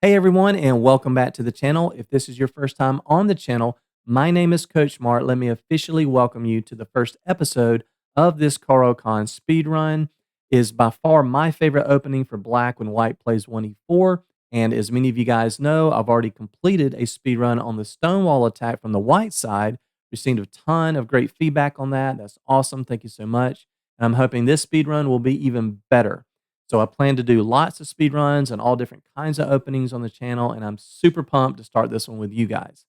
Hey everyone, and welcome back to the channel. If this is your first time on the channel, my name is Coach Mart. Let me officially welcome you to the first episode of this Caro-Kann speedrun. Is by far my favorite opening for black when white plays 1e4. And as many of you guys know, I've already completed a speedrun on the Stonewall attack from the white side. Received a ton of great feedback on that. That's awesome. Thank you so much. And I'm hoping this speedrun will be even better. So I plan to do lots of speed runs and all different kinds of openings on the channel, and I'm super pumped to start this one with you guys.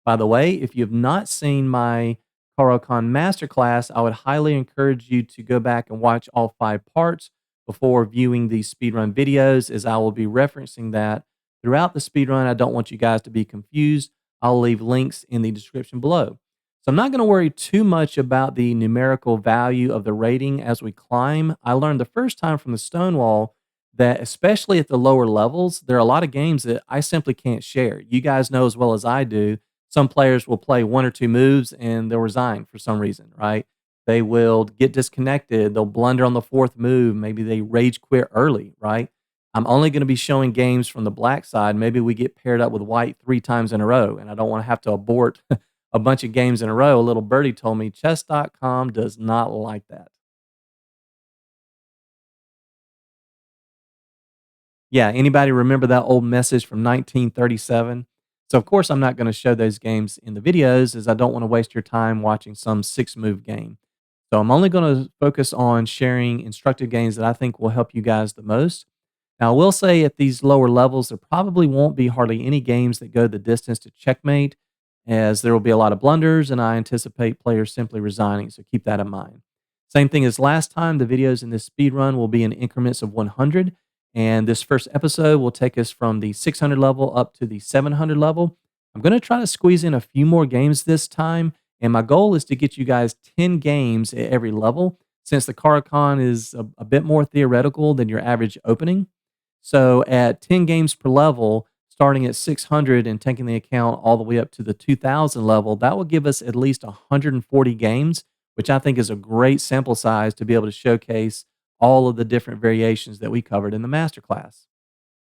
By the way, if you have not seen my Caro-Kann masterclass, I would highly encourage you to go back and watch all 5 parts before viewing these speedrun videos, as I will be referencing that throughout the speedrun. I don't want you guys to be confused. I'll leave links in the description below. So I'm not going to worry too much about the numerical value of the rating as we climb. I learned the first time from the Stonewall that, especially at the lower levels, there are a lot of games that I simply can't share. You guys know as well as I do, some players will play 1 or 2 moves and they'll resign for some reason, right? They will get disconnected. They'll blunder on the 4th move. Maybe they rage quit early, right? I'm only going to be showing games from the black side. Maybe we get paired up with white 3 times in a row, and I don't want to have to abort a bunch of games in a row. A little birdie told me chess.com does not like that. Yeah, anybody remember that old message from 1937? So of course I'm not going to show those games in the videos, as I don't want to waste your time watching some 6-move game. So I'm only going to focus on sharing instructive games that I think will help you guys the most. Now I will say at these lower levels there probably won't be hardly any games that go the distance to checkmate, as there will be a lot of blunders and I anticipate players simply resigning, so keep that in mind. Same thing as last time, the videos in this speed run will be in increments of 100, and this first episode will take us from the 600 level up to the 700 level. I'm going to try to squeeze in a few more games this time, and my goal is to get you guys 10 games at every level, since the Caro-Kann is a bit more theoretical than your average opening. So at 10 games per level, starting at 600 and taking the account all the way up to the 2000 level, that will give us at least 140 games, which I think is a great sample size to be able to showcase all of the different variations that we covered in the masterclass.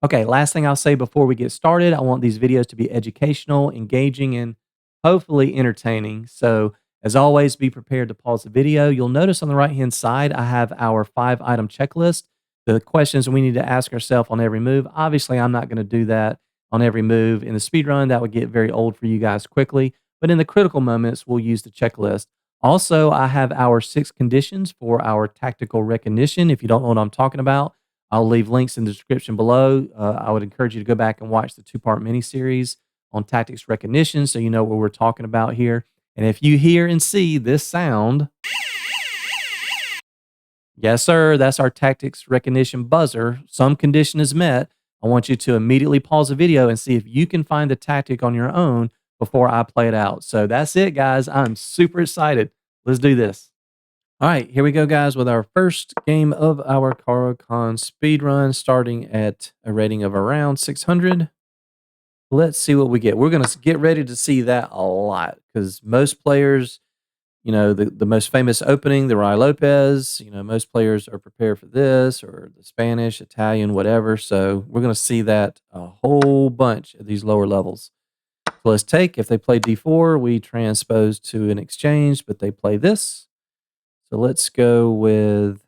Okay, last thing I'll say before we get started, I want these videos to be educational, engaging, and hopefully entertaining. So, as always, be prepared to pause the video. You'll notice on the right hand side, I have our 5 item checklist, the questions we need to ask ourselves on every move. Obviously, I'm not going to do that on every move in the speed run. That would get very old for you guys quickly. But in the critical moments, we'll use the checklist. Also, I have our 6 conditions for our tactical recognition. If you don't know what I'm talking about, I'll leave links in the description below. I would encourage you to go back and watch the 2-part mini-series on tactics recognition so you know what we're talking about here. And if you hear and see this sound, yes, sir, that's our tactics recognition buzzer. Some condition is met. I want you to immediately pause the video and see if you can find the tactic on your own before I play it out. So that's it, guys. I'm super excited. Let's do this. All right, here we go, guys, with our first game of our Caro-Kann speedrun, starting at a rating of around 600. Let's see what we get. We're going to get ready to see that a lot, because most players, the most famous opening, the Rai Lopez, most players are prepared for this, or the Spanish, Italian, whatever. So we're going to see that a whole bunch at these lower levels. So let's take, if they play D4, we transpose to an exchange, but they play this. So let's go with,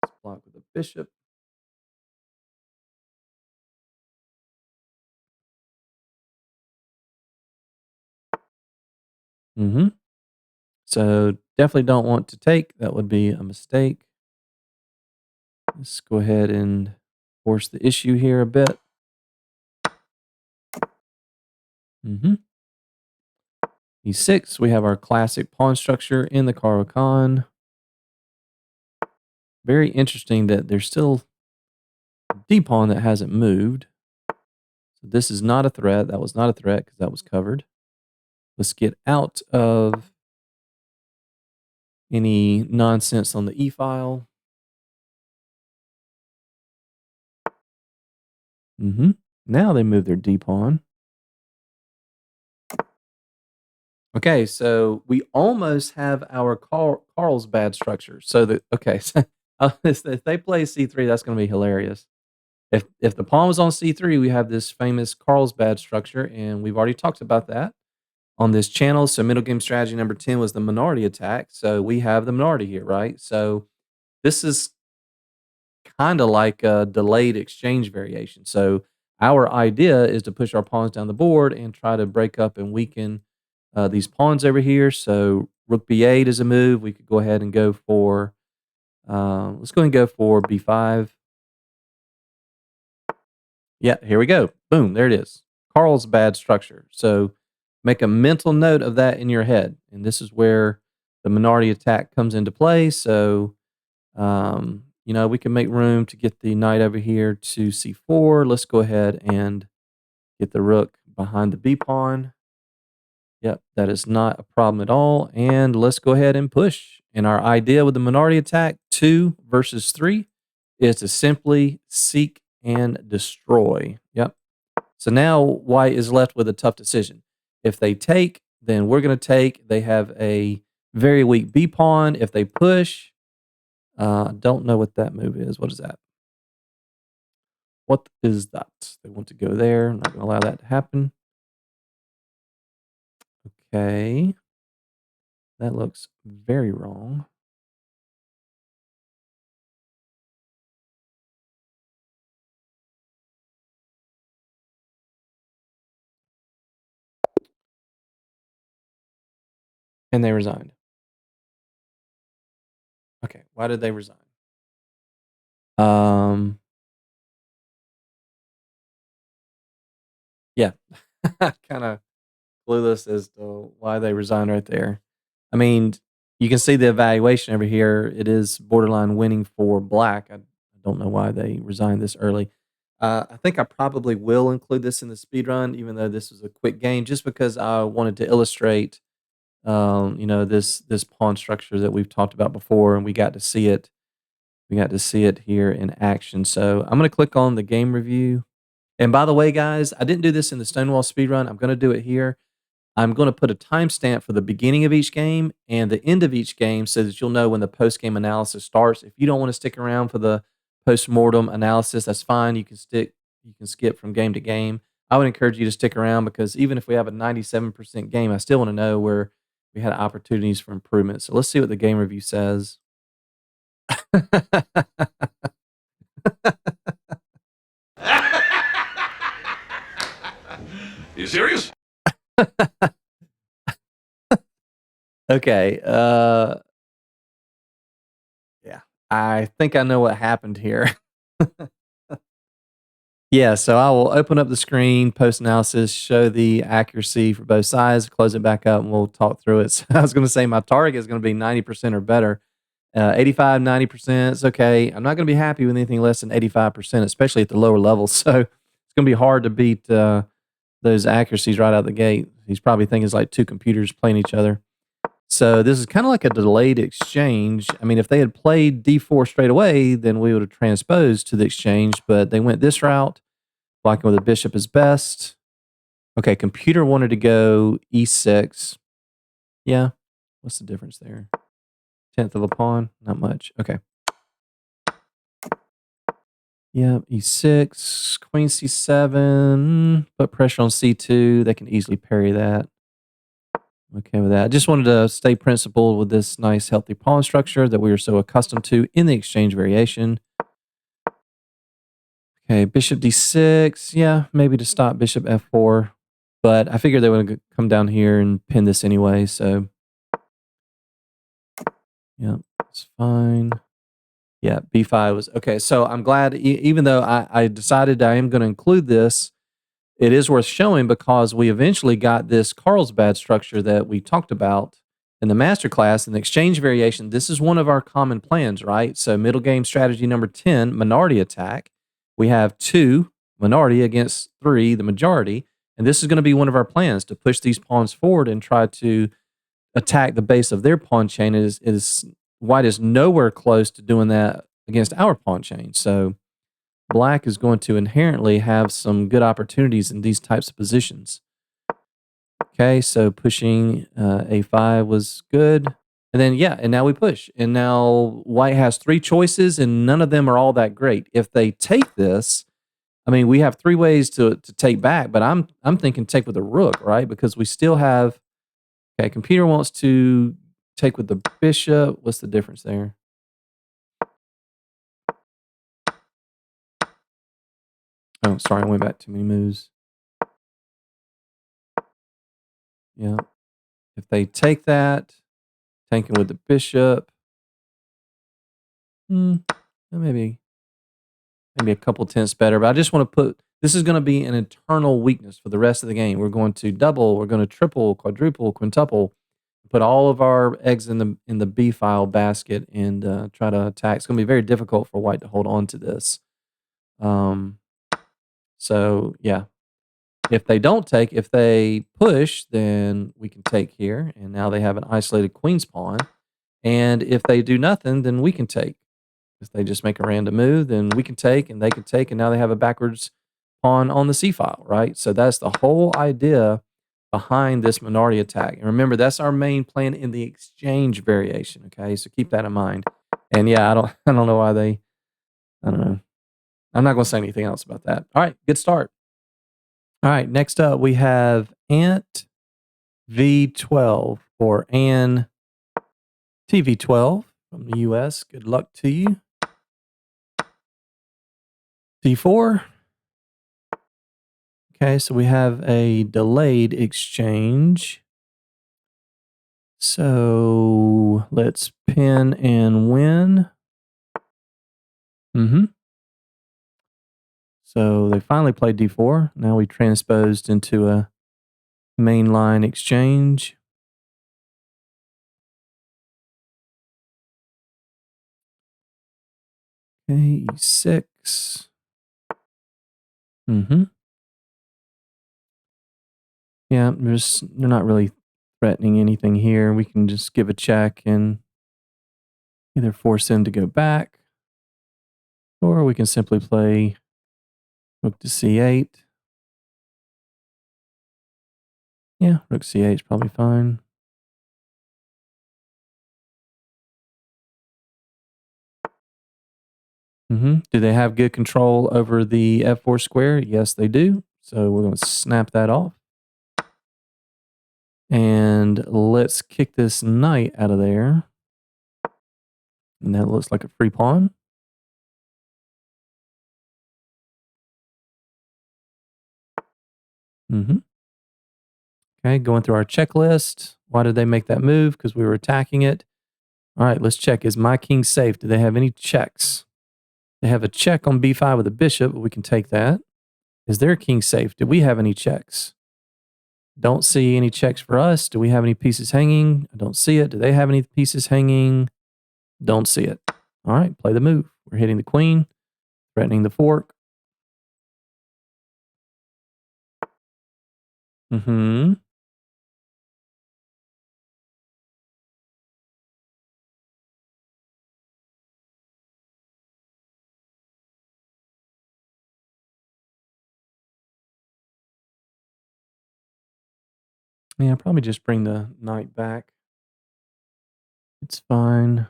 let's block with a bishop. So definitely don't want to take. That would be a mistake. Let's go ahead and force the issue here a bit. E6, we have our classic pawn structure in the Caro-Kann. Very interesting that there's still a D pawn that hasn't moved. So this is not a threat. That was not a threat because that was covered. Let's get out of any nonsense on the E file. Now they move their D pawn. Okay, so we almost have our Carlsbad structure. So that, okay, so if they play C3, that's going to be hilarious. If the pawn was on c3, we have this famous Carlsbad structure, and we've already talked about that on this channel. So middle game strategy number 10 was the minority attack. So we have the minority here, right? So this is kind of like a delayed exchange variation. So our idea is to push our pawns down the board and try to break up and weaken these pawns over here. So rook b8 is a move. We could go ahead and go for, let's go and go for b5. Yeah, here we go. Boom, there it is. Carlsbad structure. So make a mental note of that in your head. And this is where the minority attack comes into play. So, we can make room to get the knight over here to c4. Let's go ahead and get the rook behind the b pawn. Yep, that is not a problem at all. And let's go ahead and push. And our idea with the minority attack, 2 versus 3, is to simply seek and destroy. Yep. So now white is left with a tough decision. If they take, then we're going to take. They have a very weak b pawn. If they push, don't know what that move is. What is that? What is that? They want to go there. I'm not going to allow that to happen. Okay. That looks very wrong. And they resigned. Okay. Why did they resign? Yeah. Kind of clueless as to why they resigned right there. I mean, you can see the evaluation over here. It is borderline winning for black. I don't know why they resigned this early. I think I probably will include this in the speed run, even though this is a quick game, just because I wanted to illustrate, this pawn structure that we've talked about before, and we got to see it. We got to see it here in action. So I'm going to click on the game review. And by the way, guys, I didn't do this in the Stonewall speed run. I'm going to do it here. I'm going to put a timestamp for the beginning of each game and the end of each game so that you'll know when the post-game analysis starts. If you don't want to stick around for the post-mortem analysis, that's fine. You can skip from game to game. I would encourage you to stick around because even if we have a 97% game, I still want to know where we had opportunities for improvement. So let's see what the game review says. You serious? Okay. Yeah. I think I know what happened here. Yeah, so I will open up the screen, post analysis, show the accuracy for both sides, close it back up, and we'll talk through it. So I was going to say my target is going to be 90% or better. 85, 90% is okay. I'm not going to be happy with anything less than 85%, especially at the lower levels. So it's going to be hard to beat those accuracies right out the gate. He's probably thinking it's like two computers playing each other. So this is kind of like a delayed exchange. I mean, if they had played d4 straight away, then we would have transposed to the exchange, but they went this route. Blocking with a bishop is best. Okay, computer wanted to go e6. Yeah, what's the difference there? 10th of a pawn, not much. Okay. Yeah, e6, queen c7, put pressure on c2. They can easily parry that. Okay with that. I just wanted to stay principled with this nice, healthy pawn structure that we are so accustomed to in the exchange variation. Okay, bishop d6. Yeah, maybe to stop bishop f4. But I figured they would come down here and pin this anyway, so yeah, it's fine. Yeah, b5 was okay. So I'm glad, even though I decided I am going to include this, it is worth showing because we eventually got this Carlsbad structure that we talked about in the masterclass in the exchange variation. This is one of our common plans, right? So middle game strategy number 10, minority attack. We have 2 minority against 3, the majority. And this is going to be one of our plans to push these pawns forward and try to attack the base of their pawn chain. White is nowhere close to doing that against our pawn chain. So black is going to inherently have some good opportunities in these types of positions. Okay, so pushing a5 was good. And then, yeah, and now we push. And now white has 3 choices, and none of them are all that great. If they take this, I mean, we have 3 ways to take back, but I'm thinking take with the rook, right? Because we still have okay, computer wants to take with the bishop. What's the difference there? Oh, sorry, I went back too many moves. Yeah. If they take that, taking with the bishop, maybe a couple tenths better, but I just want to put this is going to be an internal weakness for the rest of the game. We're going to double, we're going to triple, quadruple, quintuple, put all of our eggs in the B file basket and try to attack. It's going to be very difficult for white to hold on to this. Um, so yeah, if they don't take, if they push, then we can take here, and now they have an isolated queen's pawn. And if they do nothing, then we can take. If they just make a random move, then we can take and they can take, and now they have a backwards pawn on the C file, right? So that's the whole idea behind this minority attack. And remember, that's our main plan in the exchange variation, okay? So keep that in mind. And yeah, I don't know why I don't know. I'm not going to say anything else about that. All right, good start. All right, next up we have Ant V12 or Ann TV12 from the US. Good luck to you. D4. Okay, so we have a delayed exchange. So let's pin and win. So they finally played D4. Now we transposed into a mainline exchange. Okay, E6. Yeah, they're not really threatening anything here. We can just give a check and either force them to go back, or we can simply play rook to C8. Yeah, rook C8 is probably fine. Do they have good control over the F4 square? Yes, they do. So we're going to snap that off. And let's kick this knight out of there. And that looks like a free pawn. Okay, going through our checklist. Why did they make that move? Because we were attacking it. All right, let's check. Is my king safe? Do they have any checks? They have a check on b5 with a bishop, but we can take that. Is their king safe? Do we have any checks? Don't see any checks for us. Do we have any pieces hanging? I don't see it. Do they have any pieces hanging? Don't see it. All right, play the move. We're hitting the queen, threatening the fork. Yeah, probably just bring the knight back. It's fine.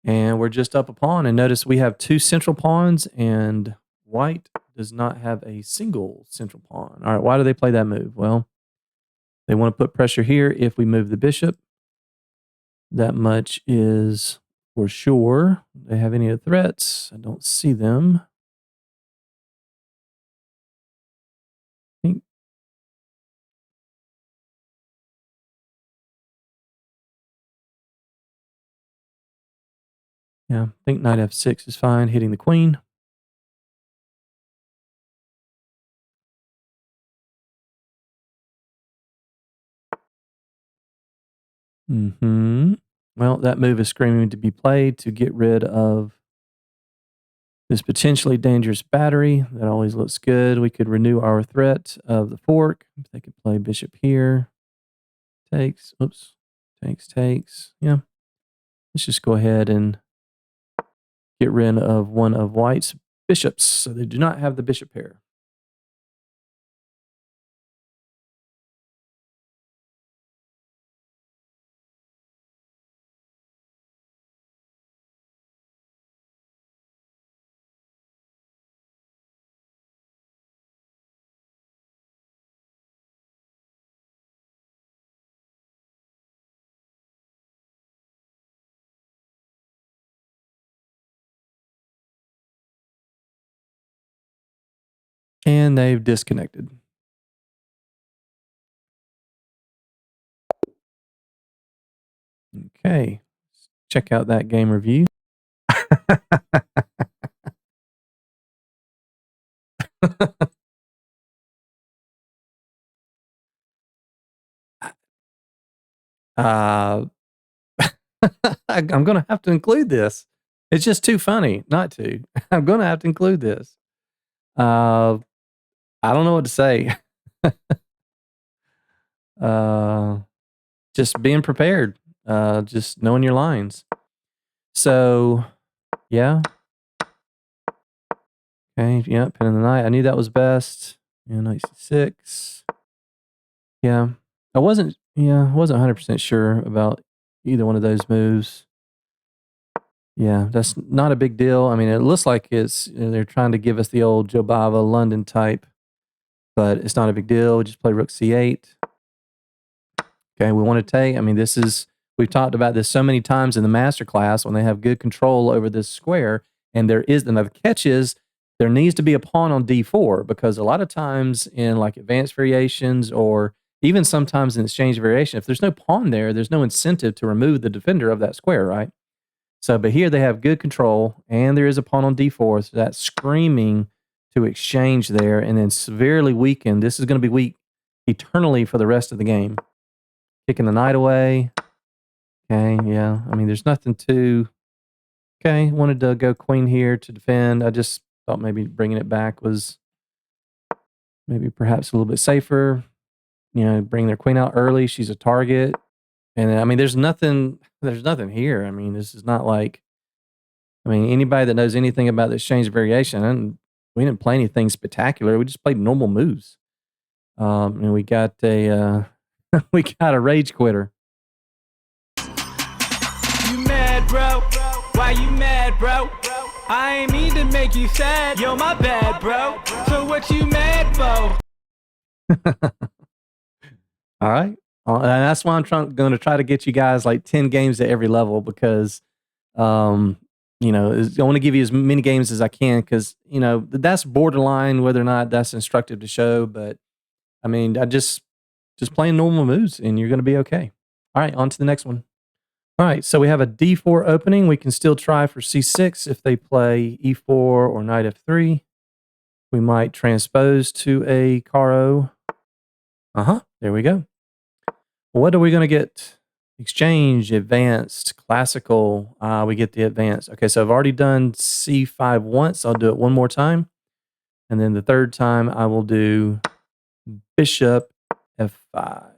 And we're just up a pawn. And notice we have 2 central pawns, and white does not have a single central pawn. All right, why do they play that move? Well, they want to put pressure here if we move the bishop. That much is for sure. Do they have any other threats? I don't see them. I think yeah, I think knight f6 is fine, hitting the queen. Well, that move is screaming to be played to get rid of this potentially dangerous battery. That always looks good. We could renew our threat of the fork. They could play bishop here. Takes. Oops. Takes. Yeah. Let's just go ahead and get rid of one of white's bishops. So they do not have the bishop pair. And they've disconnected. Okay. Check out that game review. uh, I'm going to have to include this. It's just too funny not to. I'm going to have to include this. Uh, I don't know what to say. uh, just being prepared. Just knowing your lines. So, yeah. Okay. Yeah. Pin in the night. I knew that was best. Yeah. Knight c6. Yeah. I wasn't 100% sure about either one of those moves. Yeah, that's not a big deal. I mean, it looks like they're trying to give us the old Jobava London type, but it's not a big deal. We just play rook c8. Okay, we want to take, I mean, we've talked about this so many times in the master class when they have good control over this square, and the catch is there needs to be a pawn on d4 because a lot of times in like advanced variations or even sometimes in exchange variation, if there's no pawn there, there's no incentive to remove the defender of that square, right? So, but here they have good control, and there is a pawn on d4, so that's screaming to exchange there, and then severely weakened. This is going to be weak eternally for the rest of the game. Kicking the knight away. Okay, yeah. I mean, there's nothing to... Okay, wanted to go queen here to defend. I just thought maybe bringing it back was maybe perhaps a little bit safer. You know, bring their queen out early. She's a target. And I mean, there's nothing here. I mean, this is not like... I mean, anybody that knows anything about the exchange variation, and we didn't play anything spectacular. We just played normal moves. And we got a we got a rage quitter. You mad, bro? Why you mad, bro? I ain't mean to make you sad. Yo, my bad, bro. So what you mad for? All right. And that's why I'm going to try to get you guys like 10 games at every level because, you know, I want to give you as many games as I can because, you know, that's borderline whether or not that's instructive to show. But I mean, I just playing normal moves and you're going to be okay. All right. On to the next one. All right. So we have a D4 opening. We can still try for C6 if they play E4 or knight F3. We might transpose to a Caro. There we go. What are we going to get? Exchange, advanced, classical. We get the advanced. Okay, so I've already done C5 once. I'll do it one more time. And then the third time I will do bishop F5.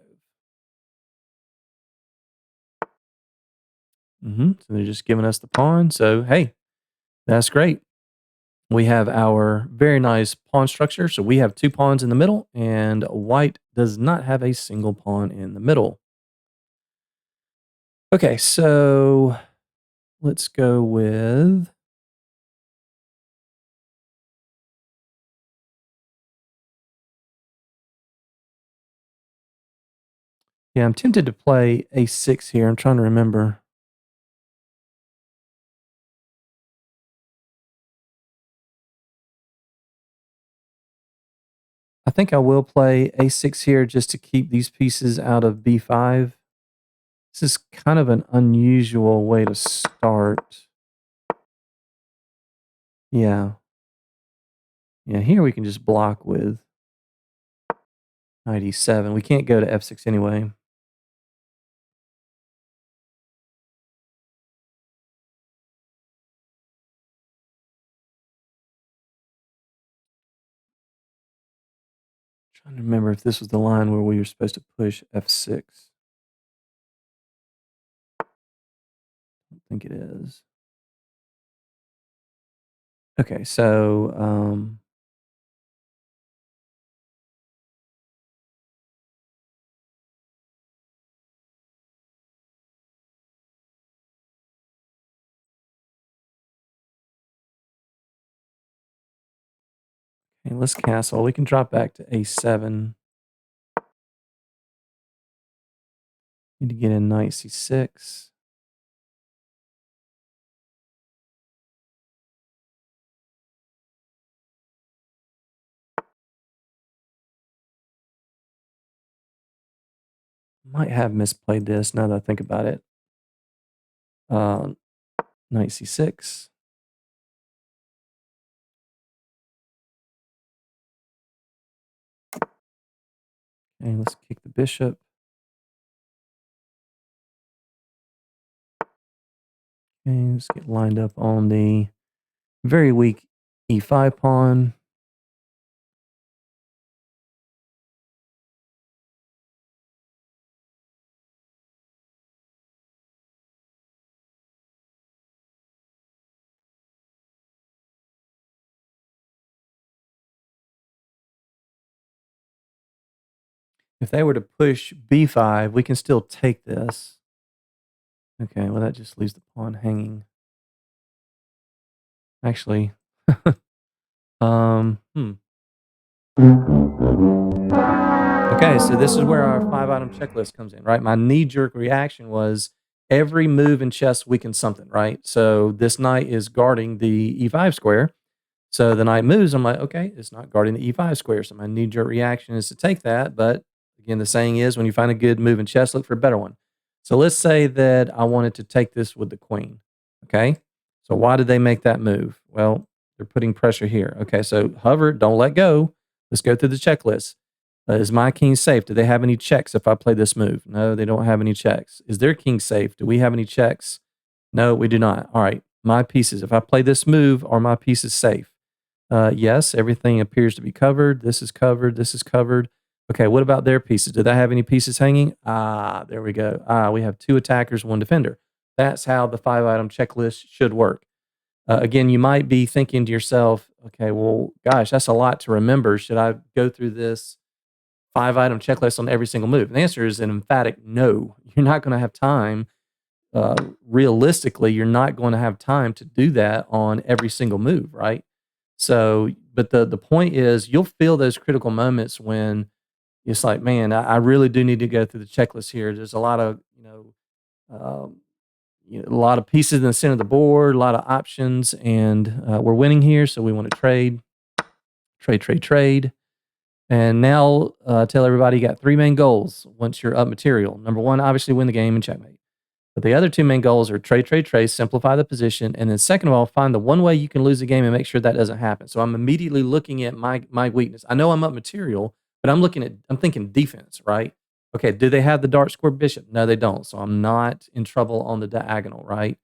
So they're just giving us the pawn. So, hey, that's great. We have our very nice pawn structure. So we have two pawns in the middle, and white does not have a single pawn in the middle. Okay, so let's go with... Yeah, I'm tempted to play A6 here. I'm trying to remember. I think I will play A6 here just to keep these pieces out of B5. This is kind of an unusual way to start. Yeah. Yeah, here we can just block with knight E7. We can't go to F6 anyway. Trying to remember if this was the line where we were supposed to push F6. I don't think it is. Okay, so okay, let's castle. We can drop back to A7. Need to get in knight C6. might have misplayed this now that I think about it. Knight c6. Okay, let's kick the bishop. Okay, let's get lined up on the very weak e5 pawn. If they were to push b5, we can still take this. Okay, well, that just leaves the pawn hanging. Actually, hmm. Okay, so this is where our 5-item checklist comes in, right? My knee-jerk reaction was every move in chess weakens something, right? So this knight is guarding the e5 square. So the knight moves. I'm like, okay, it's not guarding the e5 square. So my knee-jerk reaction is to take that. But again, the saying is when you find a good move in chess, look for a better one. So let's say that I wanted to take this with the queen. Okay. So why did they make that move? Well, they're putting pressure here. Okay. So hover, don't let go. Let's go through the checklist. Is my king safe? Do they have any checks if I play this move? No, they don't have any checks. Is their king safe? Do we have any checks? No, we do not. All right. My pieces. If I play this move, are my pieces safe? Yes, everything appears to be covered. This is covered. This is covered. Okay, what about their pieces? Do they have any pieces hanging? Ah, there we go. Ah, we have 2 attackers, 1 defender. That's how the 5-item checklist should work. Again, you might be thinking to yourself, okay, well, gosh, that's a lot to remember. Should I go through this 5-item checklist on every single move? And the answer is an emphatic no. You're not going to have time. Realistically, you're not going to have time to do that on every single move, right? So, but the point is, you'll feel those critical moments when it's like, man, I really do need to go through the checklist here. There's a lot of, um, a lot of pieces in the center of the board, a lot of options, and we're winning here. So we want to trade, trade, trade, trade. And now tell everybody you got 3 main goals once you're up material. Number 1, obviously win the game and checkmate. But the other 2 main goals are trade, trade, trade, simplify the position, and then second of all, find the one way you can lose the game and make sure that doesn't happen. So I'm immediately looking at my weakness. I know I'm up material, but I'm thinking defense, right? Okay, do they have the dark square bishop? No, they don't. So I'm not in trouble on the diagonal, right?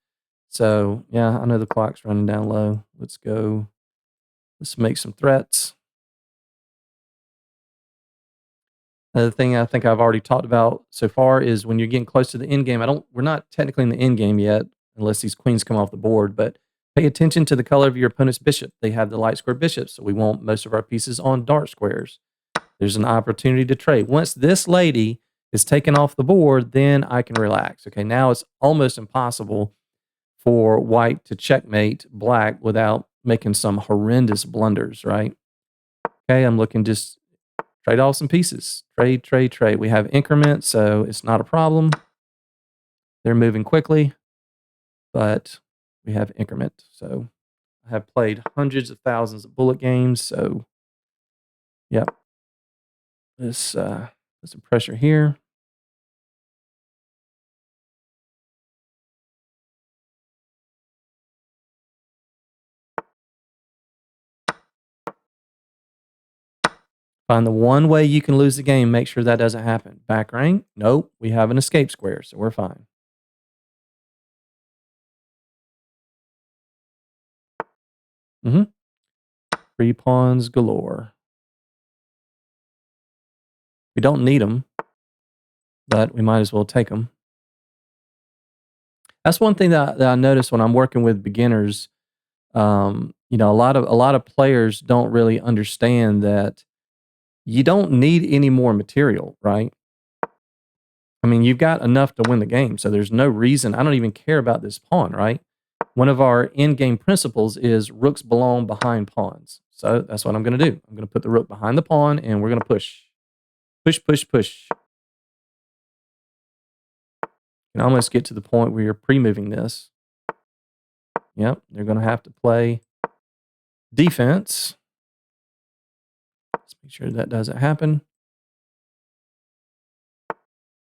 So yeah, I know the clock's running down low. Let's go. Let's make some threats. Another thing I think I've already talked about so far is when you're getting close to the end game. We're not technically in the end game yet, unless these queens come off the board. But pay attention to the color of your opponent's bishop. They have the light square bishops, so we want most of our pieces on dark squares. There's an opportunity to trade. Once this lady is taken off the board, then I can relax. Okay, now it's almost impossible for white to checkmate black without making some horrendous blunders, right? Okay, I'm looking just trade off some pieces. Trade, trade, trade. We have increment, so it's not a problem. They're moving quickly, but we have increment. So I have played hundreds of thousands of bullet games. So, yep. Let's put some pressure here. Find the one way you can lose the game. Make sure that doesn't happen. Back rank? Nope. We have an escape square, so we're fine. Free pawns galore. We don't need them, but we might as well take them. That's one thing that I notice when I'm working with beginners. A lot of players don't really understand that you don't need any more material, right? I mean, you've got enough to win the game, so there's no reason. I don't even care about this pawn, right? One of our in-game principles is rooks belong behind pawns. So that's what I'm going to do. I'm going to put the rook behind the pawn, and we're going to push. Push, push, push. You can almost get to the point where you're pre-moving this. Yep, they're going to have to play defense. Let's make sure that doesn't happen.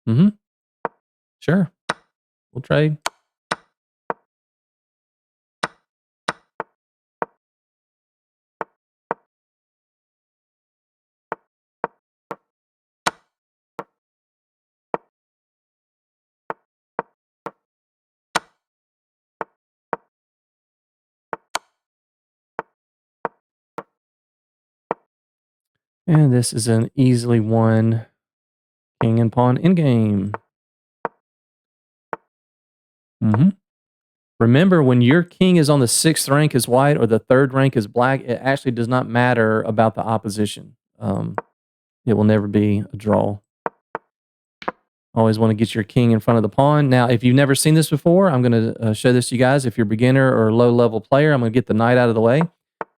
Mm-hmm. Sure. We'll trade. And this is an easily won king and pawn endgame. Mm-hmm. Remember, when your king is on the 6th rank is white or the 3rd rank is black, it actually does not matter about the opposition. It will never be a draw. Always want to get your king in front of the pawn. Now, if you've never seen this before, I'm going to show this to you guys. If you're a beginner or low-level player, I'm going to get the knight out of the way.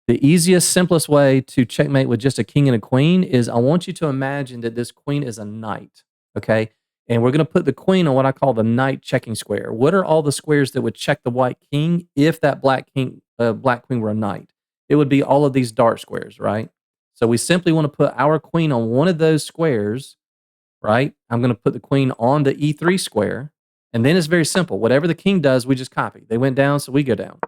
The easiest, simplest way to checkmate with just a king and a queen is I want you to imagine that this queen is a knight, okay? And we're going to put the queen on what I call the knight checking square. What are all the squares that would check the white king if that black queen were a knight? It would be all of these dark squares, right? So we simply want to put our queen on one of those squares, right? I'm going to put the queen on the E3 square, and then it's very simple. Whatever the king does, we just copy. They went down, so we go down.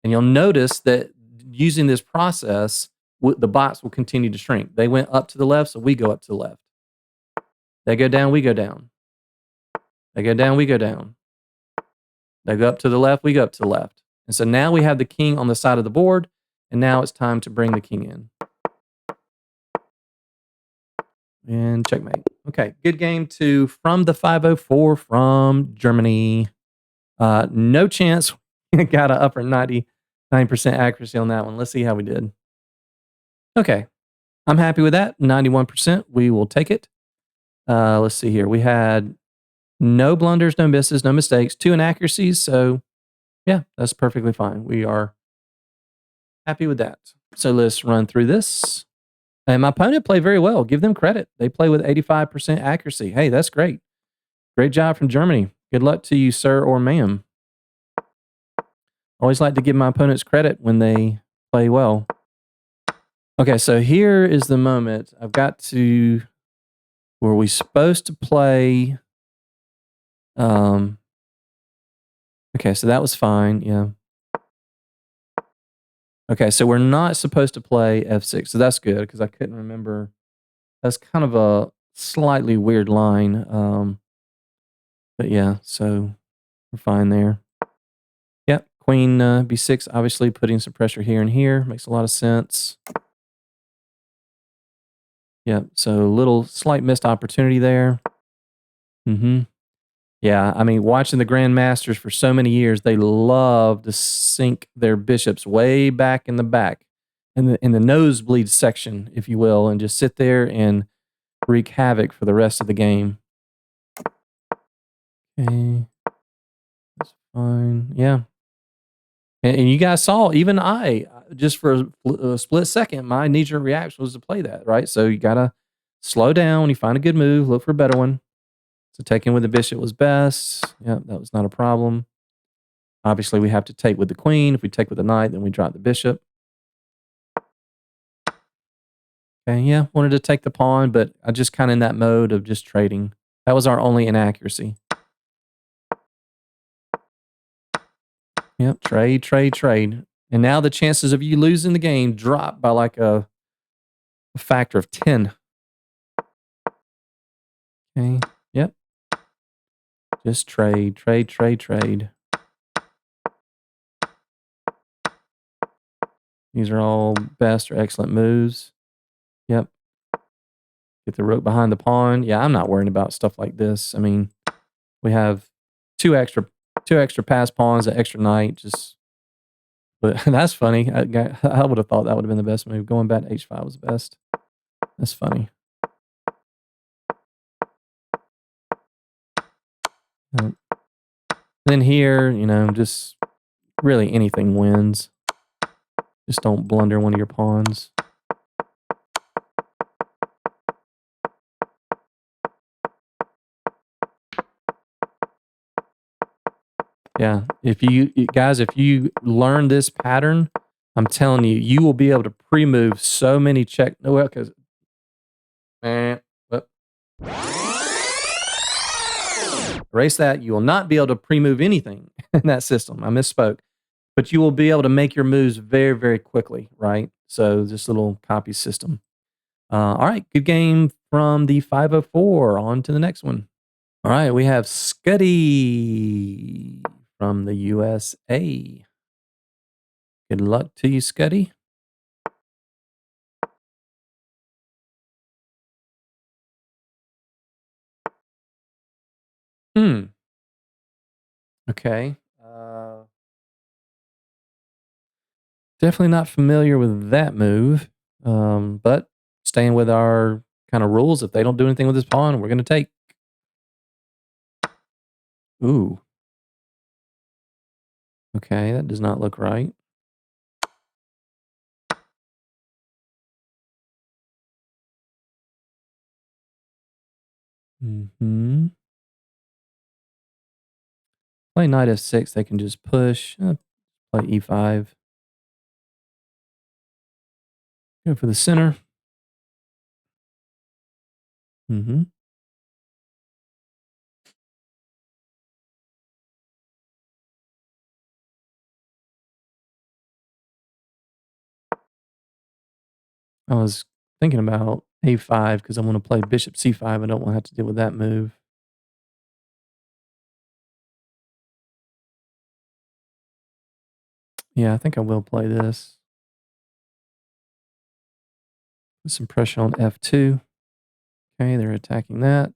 And you'll notice that using this process, the box will continue to shrink. They went up to the left, so we go up to the left. They go down, we go down. They go down, we go down. They go up to the left, we go up to the left. And so now we have the king on the side of the board, and now it's time to bring the king in. And checkmate. Okay, good game to From the 504 from Germany. No chance. Got an upper 99% accuracy on that one. Let's see how we did. Okay, I'm happy with that. 91%. We will take it. Let's see here. We had no blunders, no misses, no mistakes, 2 inaccuracies. So, yeah, that's perfectly fine. We are happy with that. So let's run through this. And my opponent played very well. Give them credit. They play with 85% accuracy. Hey, that's great. Great job from Germany. Good luck to you, sir or ma'am. Always like to give my opponents credit when they play well. Okay, so here is the moment. I've got to... Were we supposed to play... Okay, so that was fine. Yeah. Okay, so we're not supposed to play F6, so that's good because I couldn't remember. That's kind of a slightly weird line. But yeah, so we're fine there. Yep, Queen B6, obviously putting some pressure here and here. Makes a lot of sense. Yep, so a little slight missed opportunity there. Yeah, I mean, watching the Grandmasters for so many years, they love to sink their bishops way back in the back, in the nosebleed section, if you will, and just sit there and wreak havoc for the rest of the game. Okay, that's fine. Yeah, and you guys saw, even I, just for a split second, my knee-jerk reaction was to play that, right? So you gotta slow down when you find a good move, look for a better one. So taking with the bishop was best. Yeah, that was not a problem. Obviously, we have to take with the queen. If we take with the knight, then we drop the bishop. Okay, yeah, wanted to take the pawn, but I just kind of in that mode of just trading. That was our only inaccuracy. Yep, trade, trade, trade. And now the chances of you losing the game drop by like a factor of 10. Okay, yep. Just trade, trade, trade, trade. These are all best or excellent moves. Yep. Get the rook behind the pawn. Yeah, I'm not worrying about stuff like this. I mean, we have two extra pass pawns, an extra knight. But that's funny. I would have thought that would have been the best move. Going back to h5 was best. That's funny. Then here, you know, just really anything wins. Just don't blunder one of your pawns. Yeah, if you learn this pattern, I'm telling you, you will be able to pre-move so many check. No, well, because Erase that. You will not be able to pre-move anything in that system. I misspoke. But you will be able to make your moves very, very quickly, right? So this little copy system. All right, good game from the 504. On to the next one. All right, we have Scuddy from the USA. Good luck to you, Scuddy. Okay. Definitely not familiar with that move, but staying with our kind of rules. If they don't do anything with this pawn, we're going to take. Ooh. Okay, that does not look right. Play knight f6. They can just push. Play e5. Go for the center. I was thinking about a5 because I want to play bishop c5. I don't want to have to deal with that move. Yeah, I think I will play this. Put some pressure on f2. Okay, they're attacking that.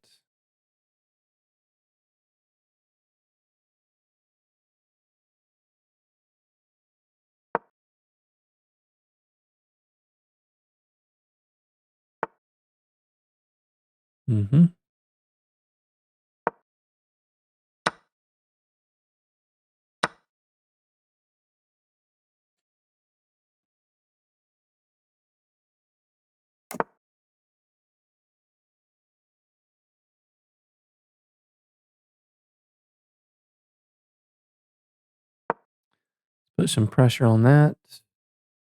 Put some pressure on that.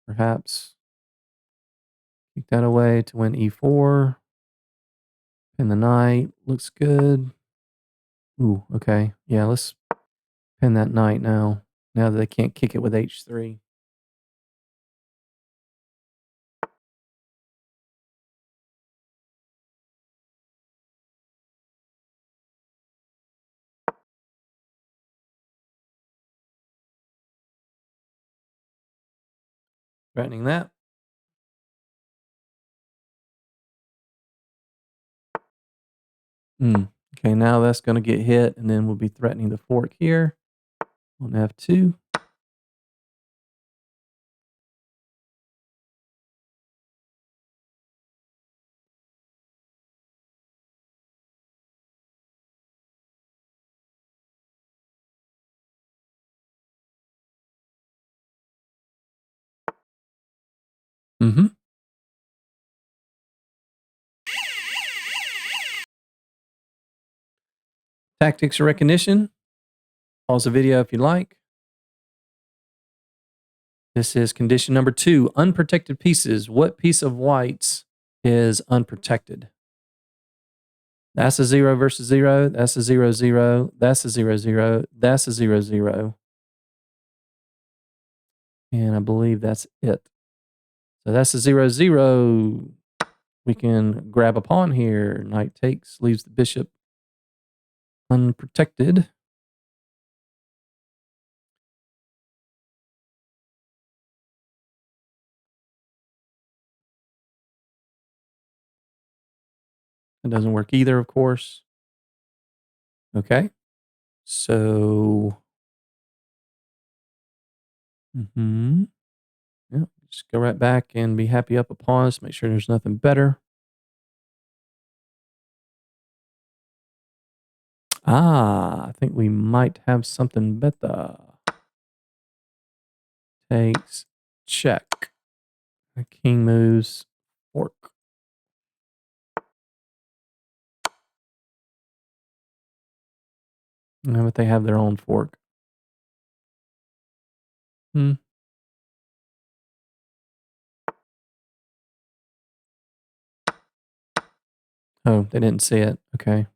Perhaps kick that away to win e4. Pin the knight. Looks good. Ooh, okay. Yeah, let's pin that knight now. Now that they can't kick it with h3. Threatening that. Okay, now that's going to get hit, and then we'll be threatening the fork here on f2. Tactics or recognition. Pause the video if you like. This is condition number 2, unprotected pieces. What piece of whites is unprotected? That's a 0 versus 0. That's a 0, 0. That's a 0, 0. That's a 0, 0. And I believe that's it. So that's a 0, 0. We can grab a pawn here. Knight takes, leaves the bishop unprotected. It doesn't work either, of course. Okay. So, yeah, just go right back and be happy up a pawn. Just make sure there's nothing better. I think we might have something better. Takes, check. The king moves, fork. No, but they have their own fork. Oh, they didn't see it. Okay.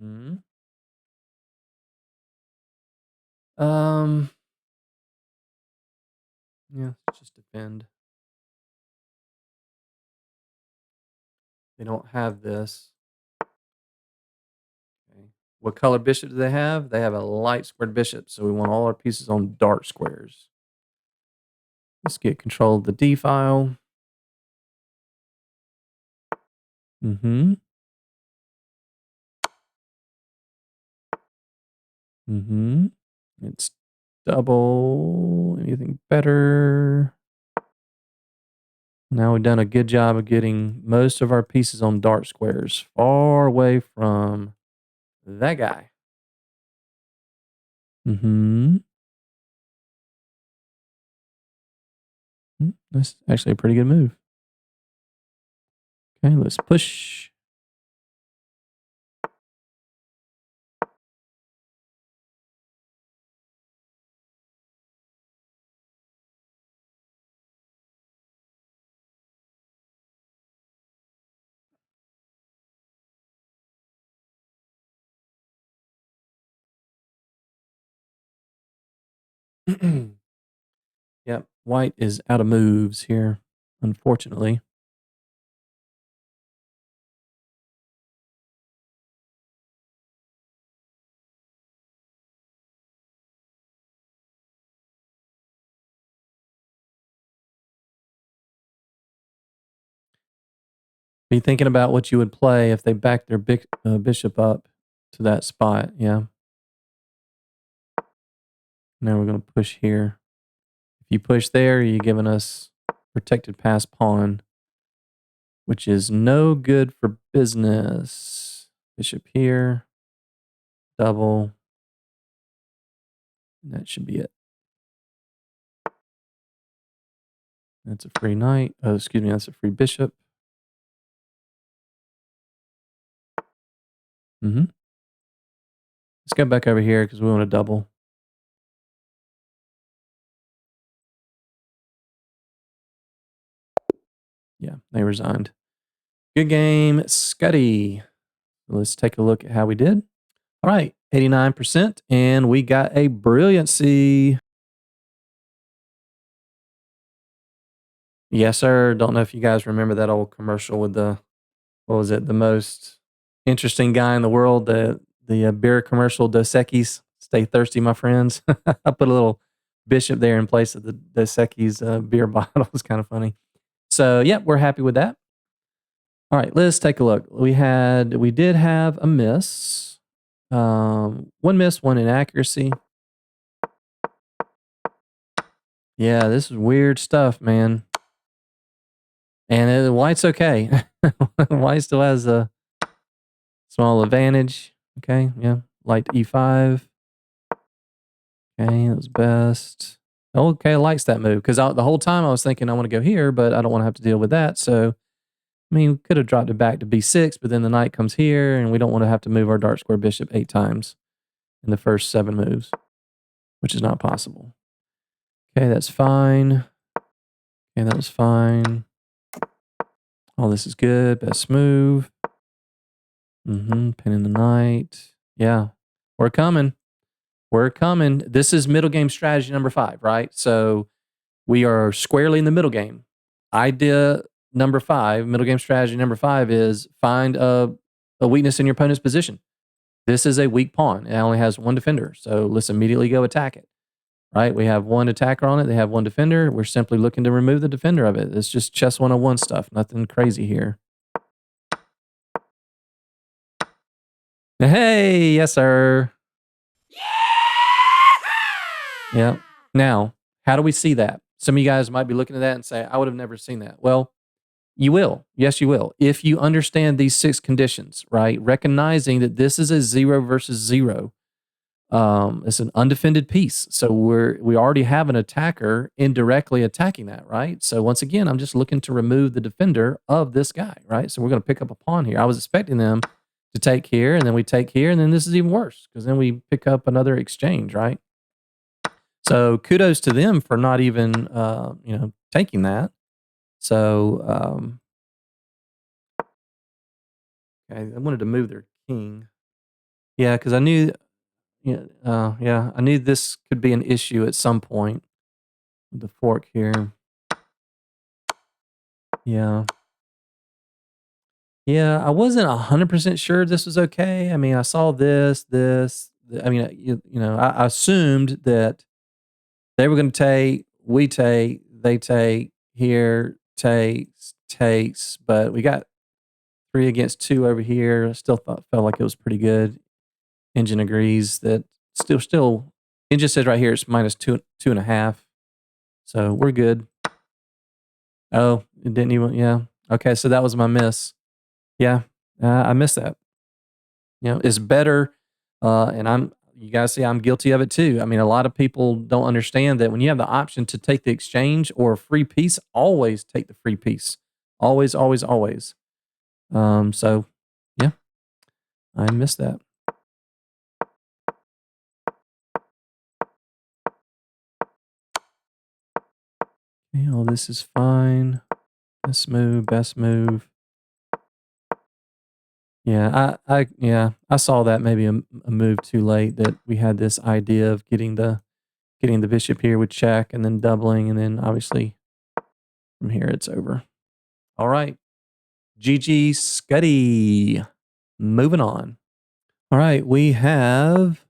Mhm. Um, yeah, let's just defend. They don't have this. Okay. What color bishop do they have? They have a light squared bishop, so we want all our pieces on dark squares. Let's get control of the D file. Mm-hmm. Mm-hmm. It's double. Anything better? Now we've done a good job of getting most of our pieces on dark squares, far away from that guy. Mm-hmm. That's actually a pretty good move. Okay, let's push. Yep, white is out of moves here, unfortunately. Be thinking about what you would play if they backed their bishop up to that spot. Yeah. Now we're going to push here. If you push there, you're giving us protected pass pawn, which is no good for business. Bishop here, double. And that should be it. That's a free knight. Oh, excuse me, that's a free bishop. Mm-hmm. Let's go back over here because we want to double. Yeah, they resigned. Good game, Scuddy. Let's take a look at how we did. All right, 89%, and we got a brilliancy. Yes, sir. Don't know if you guys remember that old commercial with the, what was it, the most interesting guy in the world, the beer commercial, Dos Equis. Stay thirsty, my friends. I put a little bishop there in place of the Dos Equis beer bottle. It's kind of funny. So, yeah, we're happy with that. All right, let's take a look. We did have a miss. One miss, one inaccuracy. Yeah, this is weird stuff, man. And white's okay. White still has a small advantage. Okay, yeah. Light e5. Okay, that was best. Okay, likes that move because the whole time I was thinking I want to go here, but I don't want to have to deal with that. So, I mean, we could have dropped it back to b6, but then the knight comes here, and we don't want to have to move our dark square bishop 8 times in the first 7 moves, which is not possible. Okay, that's fine. Okay, that was fine. All this is good. Best move. Pinning the knight. Yeah, we're coming. We're coming. This is middle game strategy number 5, right? So we are squarely in the middle game. Idea number 5, middle game strategy number 5 is find a weakness in your opponent's position. This is a weak pawn. It only has one defender. So let's immediately go attack it, right? We have one attacker on it. They have one defender. We're simply looking to remove the defender of it. It's just chess 101 stuff. Nothing crazy here. Hey, yes, sir. Yeah. Now, how do we see that? Some of you guys might be looking at that and say, I would have never seen that. Well, you will. Yes, you will. If you understand these 6 conditions, right? Recognizing that this is a 0 versus 0. It's an undefended piece. So we already have an attacker indirectly attacking that, right? So once again, I'm just looking to remove the defender of this guy, right? So we're going to pick up a pawn here. I was expecting them to take here, and then we take here, and then this is even worse because then we pick up another exchange, right? So kudos to them for not even, taking that. So, okay, I wanted to move their king. Yeah, because I knew, yeah, I knew this could be an issue at some point with the fork here. Yeah. Yeah, I wasn't 100% sure this was okay. I mean, I saw I mean, I assumed that they were gonna take, we take, they take, here, takes, but we got 3 against 2 over here. I still felt like it was pretty good. Engine agrees that still it just says right here it's minus 2.5. So we're good. Oh, it didn't even, yeah. Okay, so that was my miss. Yeah, I missed that. It's better, and you guys see I'm guilty of it too. I mean, a lot of people don't understand that when you have the option to take the exchange or a free piece, always take the free piece. Always, always, always. So yeah, I missed that. Okay, all this is fine. Best move. Yeah, I saw that maybe a move too late that we had this idea of getting the bishop here with check and then doubling, and then obviously from here it's over. All right. GG Scuddy. Moving on. All right, we have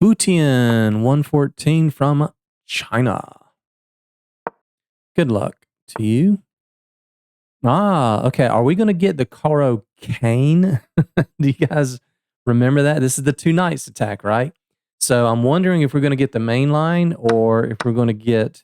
Butian 114 from China. Good luck to you. Okay. Are we going to get the Caro-Kann? Do you guys remember that? This is the 2 knights attack, right? So I'm wondering if we're going to get the main line or if we're going to get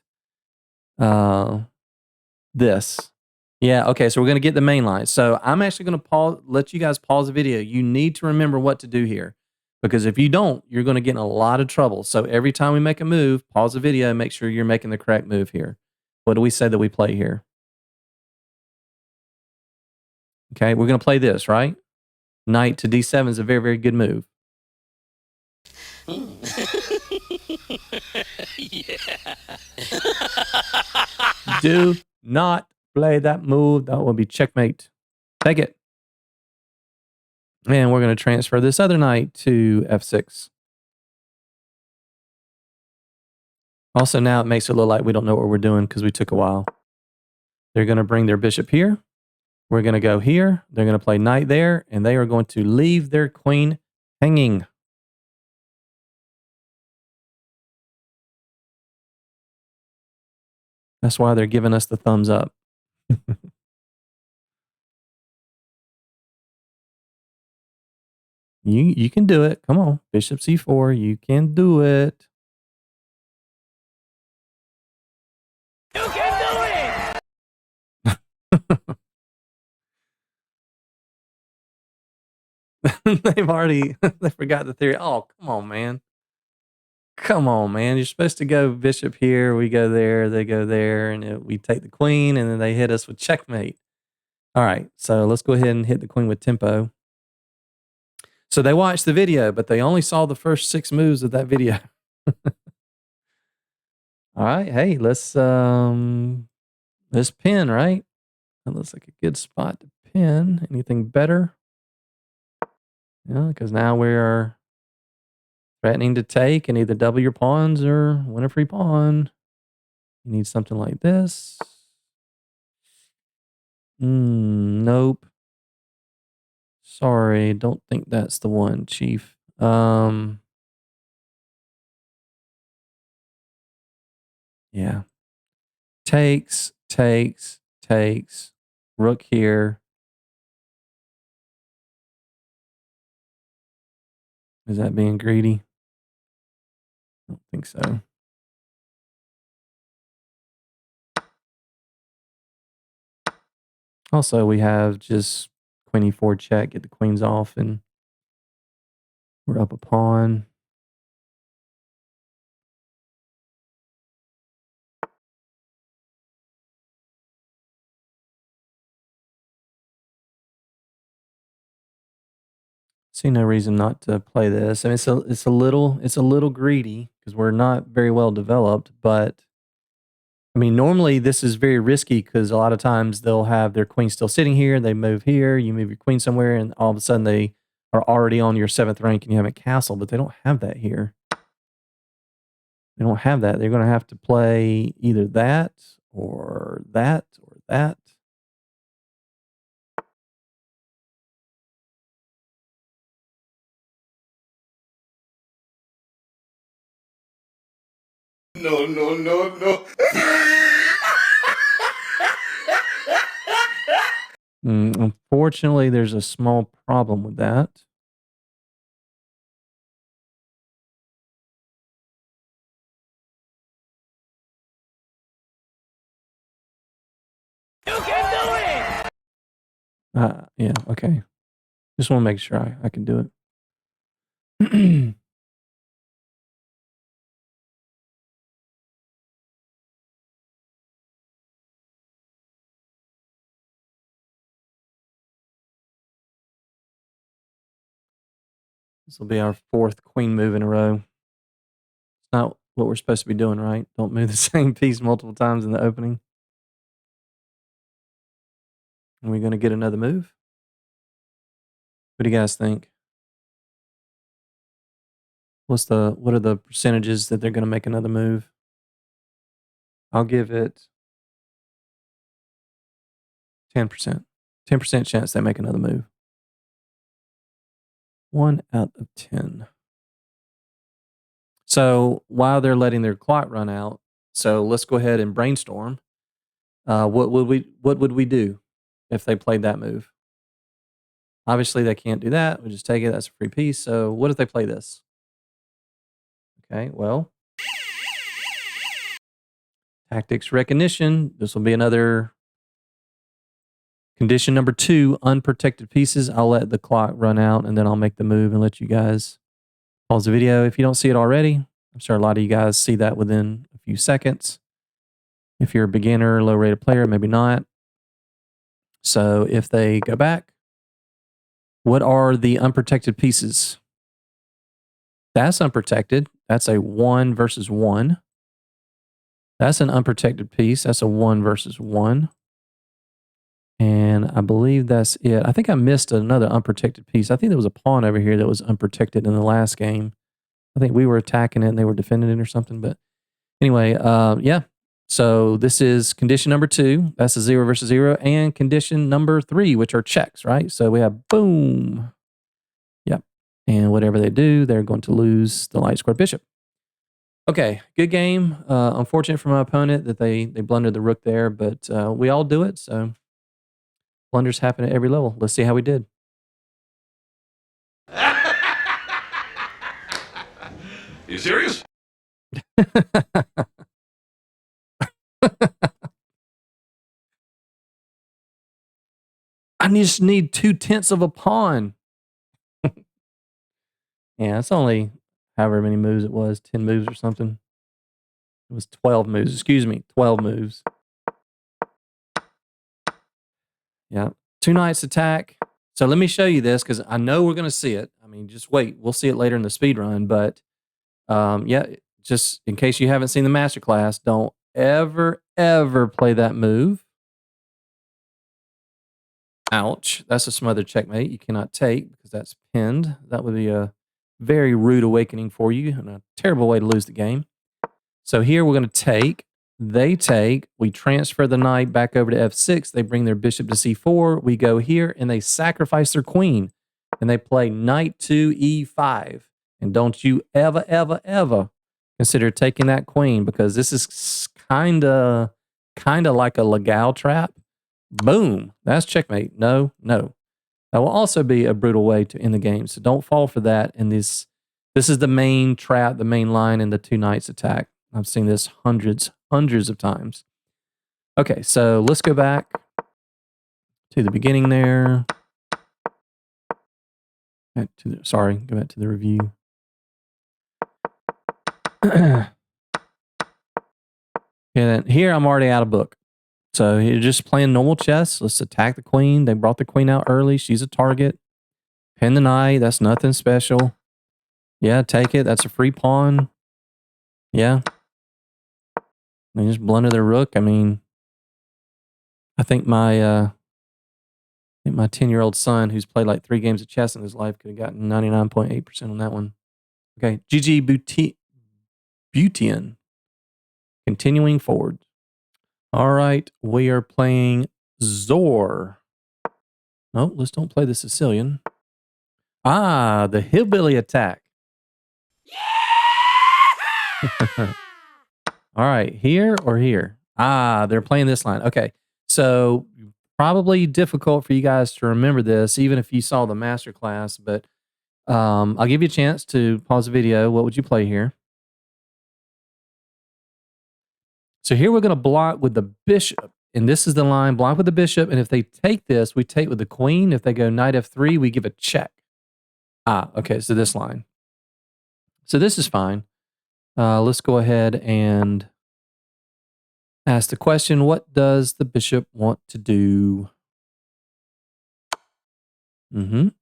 this. Yeah, okay, so we're going to get the main line. So I'm actually going to let you guys pause the video. You need to remember what to do here because if you don't, you're going to get in a lot of trouble. So every time we make a move, pause the video and make sure you're making the correct move here. What do we say that we play here? Okay, we're going to play this, right? Knight to d7 is a very, very good move. Yeah. Do not play that move. That will be checkmate. Take it. And we're going to transfer this other knight to f6. Also, now it makes it look like we don't know what we're doing because we took a while. They're going to bring their bishop here. We're going to go here. They're going to play knight there, and they are going to leave their queen hanging. That's why they're giving us the thumbs up. You can do it. Come on. Bishop c4. You can do it. You can do it! They forgot the theory. Oh, come on, man. Come on, man. You're supposed to go bishop here. We go there. They go there. And we take the queen, and then they hit us with checkmate. All right. So let's go ahead and hit the queen with tempo. So they watched the video, but they only saw the first 6 moves of that video. All right. Hey, let's pin, right? That looks like a good spot to pin. Anything better? Yeah, because now we are threatening to take and either double your pawns or win a free pawn. You need something like this. Nope. Sorry, don't think that's the one, Chief. Yeah. Takes. Rook here. Is that being greedy? I don't think so. Also, we have just queen e4 check, get the queens off, and we're up a pawn. See no reason not to play this. I mean, it's a little greedy because we're not very well developed. But I mean, normally this is very risky because a lot of times they'll have their queen still sitting here. They move here. You move your queen somewhere, and all of a sudden they are already on your 7th rank and you haven't castled, but they don't have that here. They don't have that. They're going to have to play either that or that or that. No, no, no, no. Unfortunately, there's a small problem with that. You can do it! Yeah, okay. Just want to make sure I can do it. This will be our 4th queen move in a row. It's not what we're supposed to be doing, right? Don't move the same piece multiple times in the opening. Are we going to get another move? What do you guys think? What are the percentages that they're going to make another move? I'll give it 10%. 10% chance they make another move. 1 out of 10. So while they're letting their clock run out, so let's go ahead and brainstorm. What would we do if they played that move? Obviously, they can't do that. We just take it. That's a free piece. So what if they play this? Okay, well, tactics recognition. This will be another condition number 2, unprotected pieces. I'll let the clock run out and then I'll make the move and let you guys pause the video. If you don't see it already, I'm sure a lot of you guys see that within a few seconds. If you're a beginner, low rated player, maybe not. So if they go back, what are the unprotected pieces? That's unprotected. That's a 1 versus 1. That's an unprotected piece. That's a 1 versus 1. And I believe that's it. I think I missed another unprotected piece. I think there was a pawn over here that was unprotected in the last game. I think we were attacking it and they were defending it or something. But anyway, yeah. So this is condition number 2. That's a 0 versus 0. And condition number 3, which are checks, right? So we have boom. Yep. And whatever they do, they're going to lose the light square bishop. Okay, good game. Unfortunate for my opponent that they blundered the rook there, but we all do it. So blunders happen at every level. Let's see how we did. You serious? I just need 2/10 of a pawn. Yeah, it's only however many moves it was, 10 moves or something. It was 12 moves. Excuse me, 12 moves. Yeah. 2 knights attack. So let me show you this because I know we're going to see it. I mean, just wait. We'll see it later in the speed run. But yeah, just in case you haven't seen the masterclass, don't ever, ever play that move. Ouch. That's a smothered checkmate. You cannot take because that's pinned. That would be a very rude awakening for you and a terrible way to lose the game. So here we're going to take. They take. We transfer the knight back over to f6. They bring their bishop to c4. We go here and they sacrifice their queen. And they play knight to e5. And don't you ever, ever, ever consider taking that queen because this is kind of like a legal trap. Boom. That's checkmate. No, no. That will also be a brutal way to end the game. So don't fall for that. And this is the main trap, the main line in the 2 knights attack. I've seen this hundreds of times. Okay, so let's go back to the beginning there. Sorry, go back to the review. And here I'm already out of book. So you're just playing normal chess. Let's attack the queen. They brought the queen out early. She's a target. Pin the knight. That's nothing special. Yeah, take it. That's a free pawn. Yeah. They just blunder their rook. I mean, I think my think my 10-year-old son, who's played like 3 games of chess in his life, could have gotten 99.8% on that one. Okay, GG Butian. Continuing forward. All right, we are playing Zor. No, let's don't play the Sicilian. Ah, the hillbilly attack. All right, here or here? Ah, they're playing this line. Okay, so probably difficult for you guys to remember this, even if you saw the master class, but I'll give you a chance to pause the video. What would you play here? So here we're going to block with the bishop. And this is the line, block with the bishop. And if they take this, we take with the queen. If they go knight f3, we give a check. Ah, okay, so this line. So this is fine. Let's go ahead and ask the question, what does the bishop want to do? And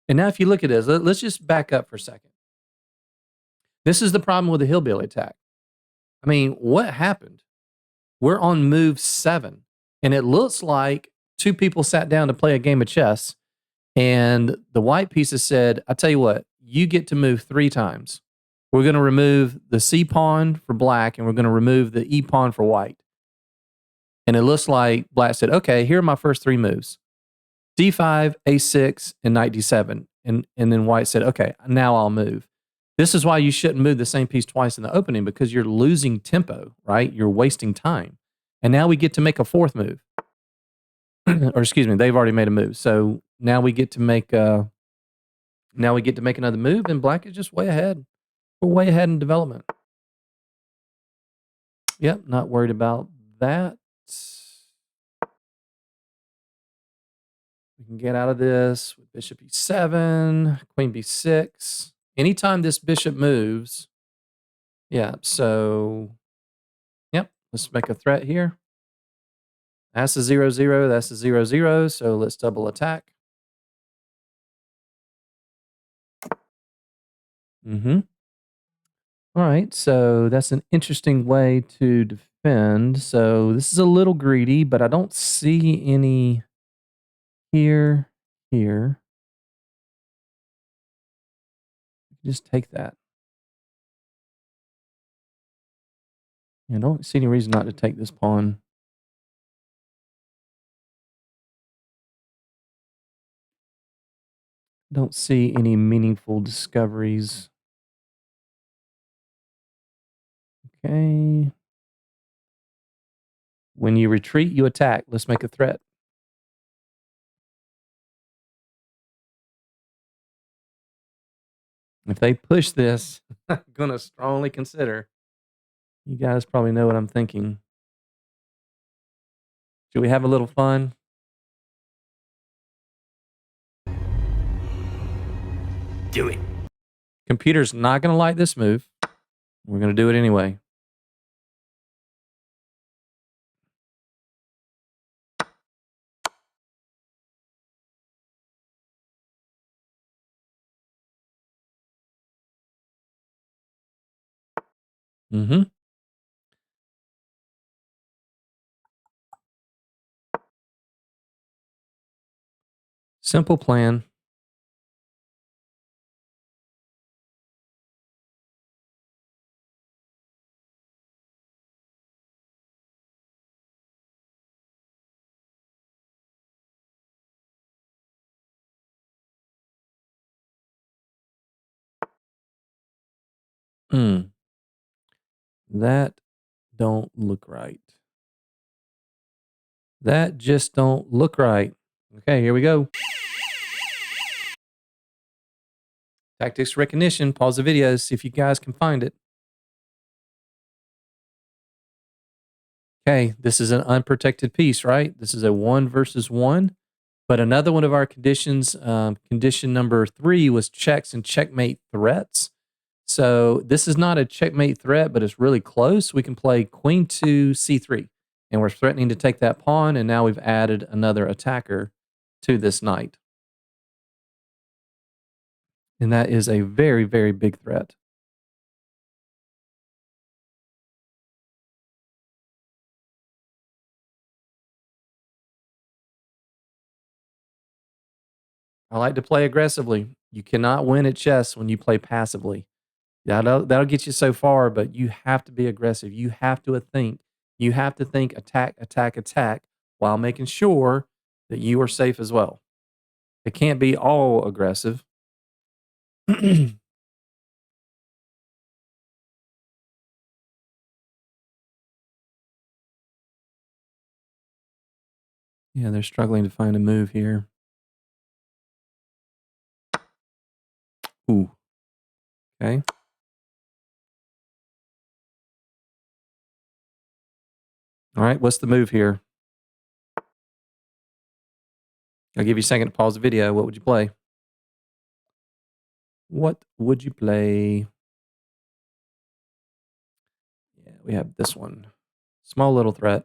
now if you look at this, let's just back up for a second. This is the problem with the hillbilly attack. I mean, what happened? We're on move 7, and it looks like 2 people sat down to play a game of chess, and the white pieces said, I tell you what, you get to move 3 times. We're going to remove the C pawn for black, and we're going to remove the E pawn for white. And it looks like black said, okay, here are my first 3 moves. D5, A6, and knight D7. And then white said, okay, now I'll move. This is why you shouldn't move the same piece twice in the opening, because you're losing tempo, right? You're wasting time. And now we get to make a 4th move. Or excuse me, they've already made a move. So now we get to make another move, and black is just way ahead. We're way ahead in development. Yep, not worried about that. We can get out of this with bishop e7, queen b6. Anytime this bishop moves, yeah, so, yep, let's make a threat here. That's a 0-0, that's a 0-0, so let's double attack. All right, so that's an interesting way to defend. So this is a little greedy, but I don't see any here. Just take that. I don't see any reason not to take this pawn. Don't see any meaningful discoveries. Okay. When you retreat, you attack. Let's make a threat. If they push this, I'm going to strongly consider. You guys probably know what I'm thinking. Should we have a little fun? Do it. Computer's not going to like this move. We're going to do it anyway. Simple plan. That don't look right. That just don't look right. Okay, here we go. Tactics recognition. Pause the video, see if you guys can find it. Okay, this is an unprotected piece, right? This is a 1 versus 1. But another one of our conditions, condition number 3, was checks and checkmate threats. So this is not a checkmate threat, but it's really close. We can play queen to c3, and we're threatening to take that pawn, and now we've added another attacker to this knight. And that is a very, very big threat. I like to play aggressively. You cannot win at chess when you play passively. That'll get you so far, but you have to be aggressive. You have to think. You have to think attack, attack, attack while making sure that you are safe as well. It can't be all aggressive. Yeah, they're struggling to find a move here. Ooh. Okay. All right. What's the move here? I'll give you a second to pause the video. What would you play? What would you play? Yeah, we have this one. Small little threat.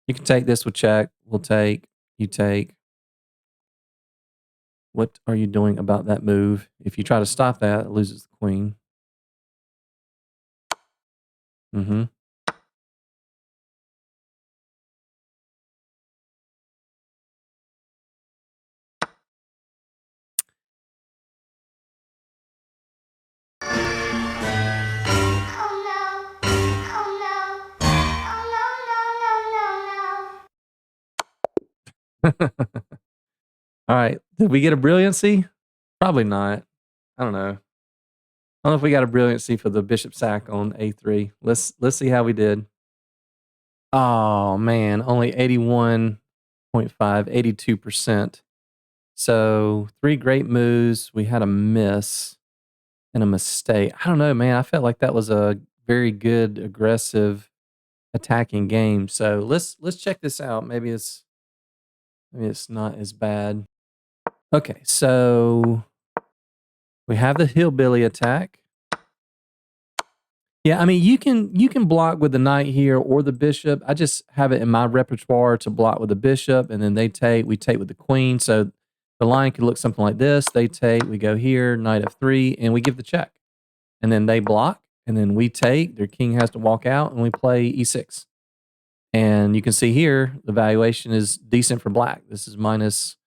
You can take this with check. We'll take. You take. What are you doing about that move? If you try to stop that, it loses the queen. Mm-hmm. All right. Did we get a brilliancy? Probably not. I don't know. I don't know if we got a brilliancy for the bishop sack on a3. Let's see how we did. Oh man, only 81.5, 82%. So 3 great moves. We had a miss and a mistake. I don't know, man. I felt like that was a very good, aggressive, attacking game. So let's check this out. Maybe it's not as bad. Okay, so we have the hillbilly attack. Yeah, I mean you can block with the knight here or the bishop. I just have it in my repertoire to block with the bishop, and then we take with the queen. So the line could look something like this. They take, we go here, knight f3, and we give the check. And then they block, and then we take. Their king has to walk out, and we play e6. And you can see here the valuation is decent for black. This is minus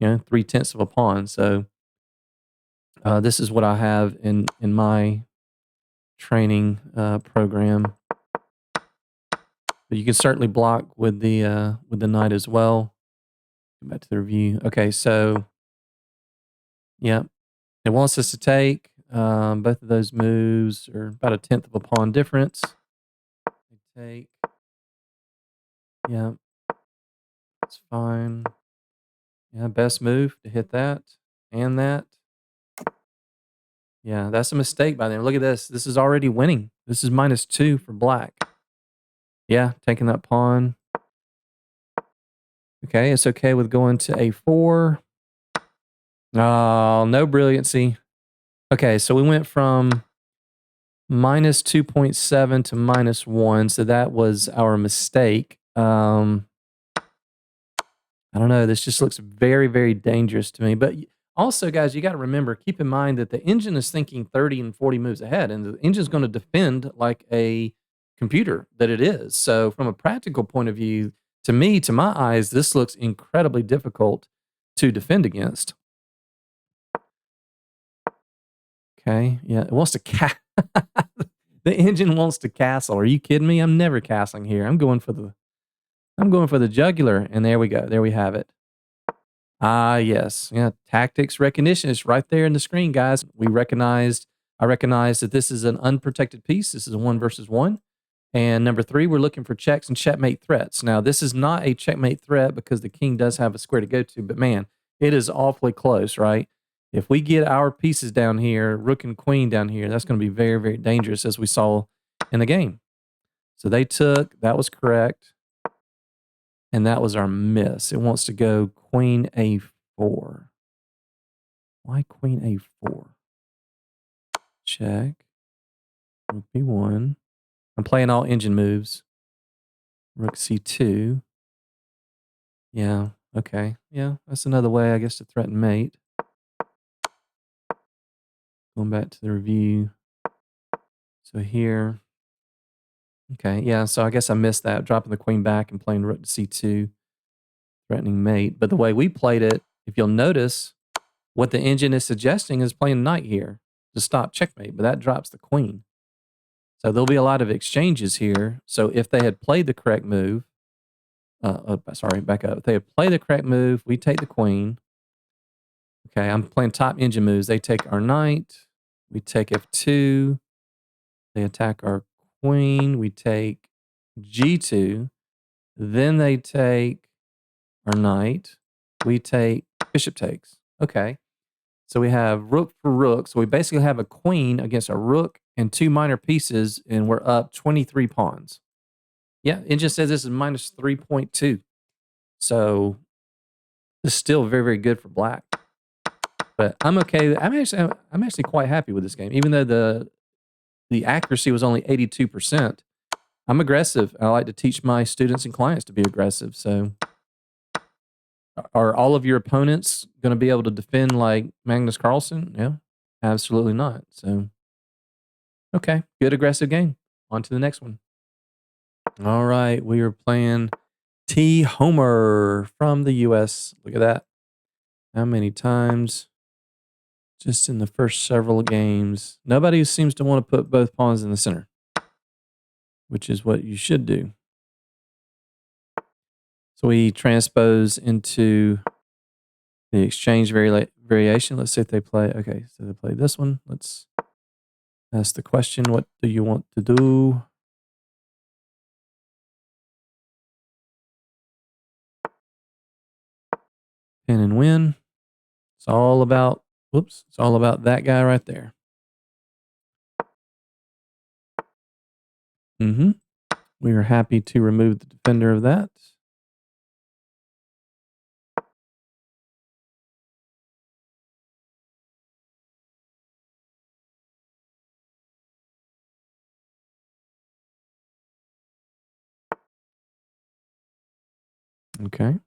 3/10 of a pawn. So this is what I have in my training program. But you can certainly block with the knight as well. Go back to the review. Okay, so yeah, it wants us to take. Both of those moves are about 1/10 of a pawn difference. We take. Yeah, it's fine. Yeah, best move to hit that and that. Yeah, that's a mistake by them. Look at this. This is already winning. This is -2 for black. Yeah, taking that pawn. Okay, it's okay with going to a4. Oh, no brilliancy. Okay, so we went from -2.7 to -1, so that was our mistake. I don't know. This just looks very, very dangerous to me. But also, guys, you got to remember, keep in mind that the engine is thinking 30 and 40 moves ahead, and the engine is going to defend like a computer that it is. So, from a practical point of view, to me, to my eyes, this looks incredibly difficult to defend against. Okay. Yeah. It wants to the engine wants to castle. Are you kidding me? I'm never castling here. I'm going for the jugular, and there we go. There we have it. Ah, yes. Yeah, tactics recognition is right there in the screen, guys. I recognized that this is an unprotected piece. This is a 1 versus 1. And number 3, we're looking for checks and checkmate threats. Now, this is not a checkmate threat because the king does have a square to go to, but man, it is awfully close, right? If we get our pieces down here, rook and queen down here, that's going to be very, very dangerous, as we saw in the game. So they took, that was correct. And that was our miss. It wants to go queen a4. Why queen a4? Check. Rook b1. I'm playing all engine moves. Rook c2. Yeah, okay. Yeah, that's another way, I guess, to threaten mate. Going back to the review. So here. Okay, yeah, so I guess I missed that. Dropping the queen back and playing rook to c2. Threatening mate. But the way we played it, if you'll notice, what the engine is suggesting is playing knight here to stop checkmate, but that drops the queen. So there'll be a lot of exchanges here. So if they had played the correct move, sorry, back up. If they had played the correct move, we take the queen. Okay, I'm playing top engine moves. They take our knight. We take f2. They attack our queen. We take g2. Then they take our knight. We take bishop takes. Okay. So we have rook for rook. So we basically have a queen against a rook and two minor pieces, and we're up 23 pawns. Yeah, it just says this is minus 3.2. So it's still very, very good for black. But I'm okay. I'm actually quite happy with this game, even though the accuracy was only 82%. I'm aggressive. I like to teach my students and clients to be aggressive. So are all of your opponents going to be able to defend like Magnus Carlsen? Yeah, absolutely not. So, okay, good aggressive game. On to the next one. All right, we are playing T. Homer from the US. Look at that. How many times? Just in the first several games. Nobody seems to want to put both pawns in the center, which is what you should do. So we transpose into the exchange variation. Let's see if they play. Okay, so they play this one. Let's ask the question, what do you want to do? Pin and win. It's all about, whoops, it's all about that guy right there. We are happy to remove the defender of that. Okay.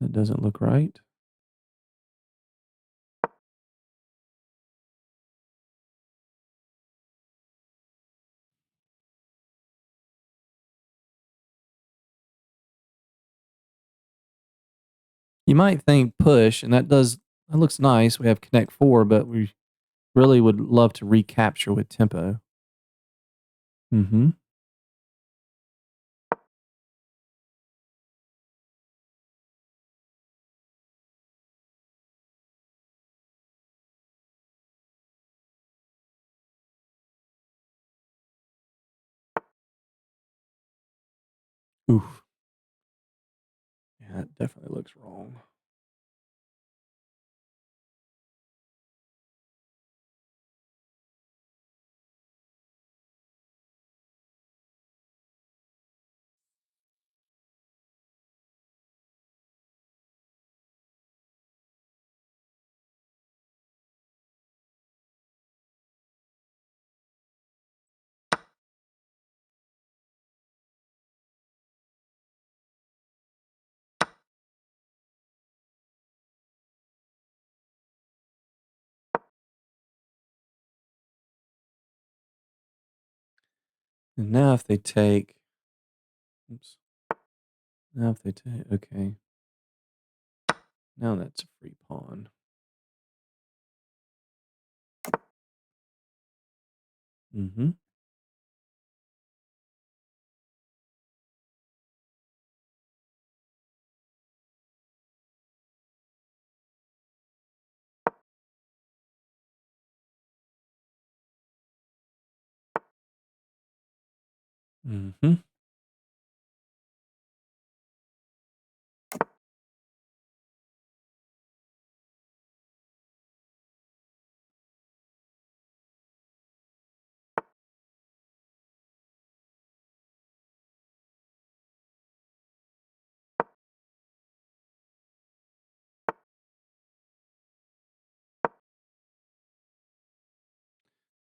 That doesn't look right. You might think push, and that looks nice. We have connect 4, but we really would love to recapture with tempo. Oof. Yeah, that definitely looks wrong. And now if they take, oops. Now if they take, okay. Now that's a free pawn.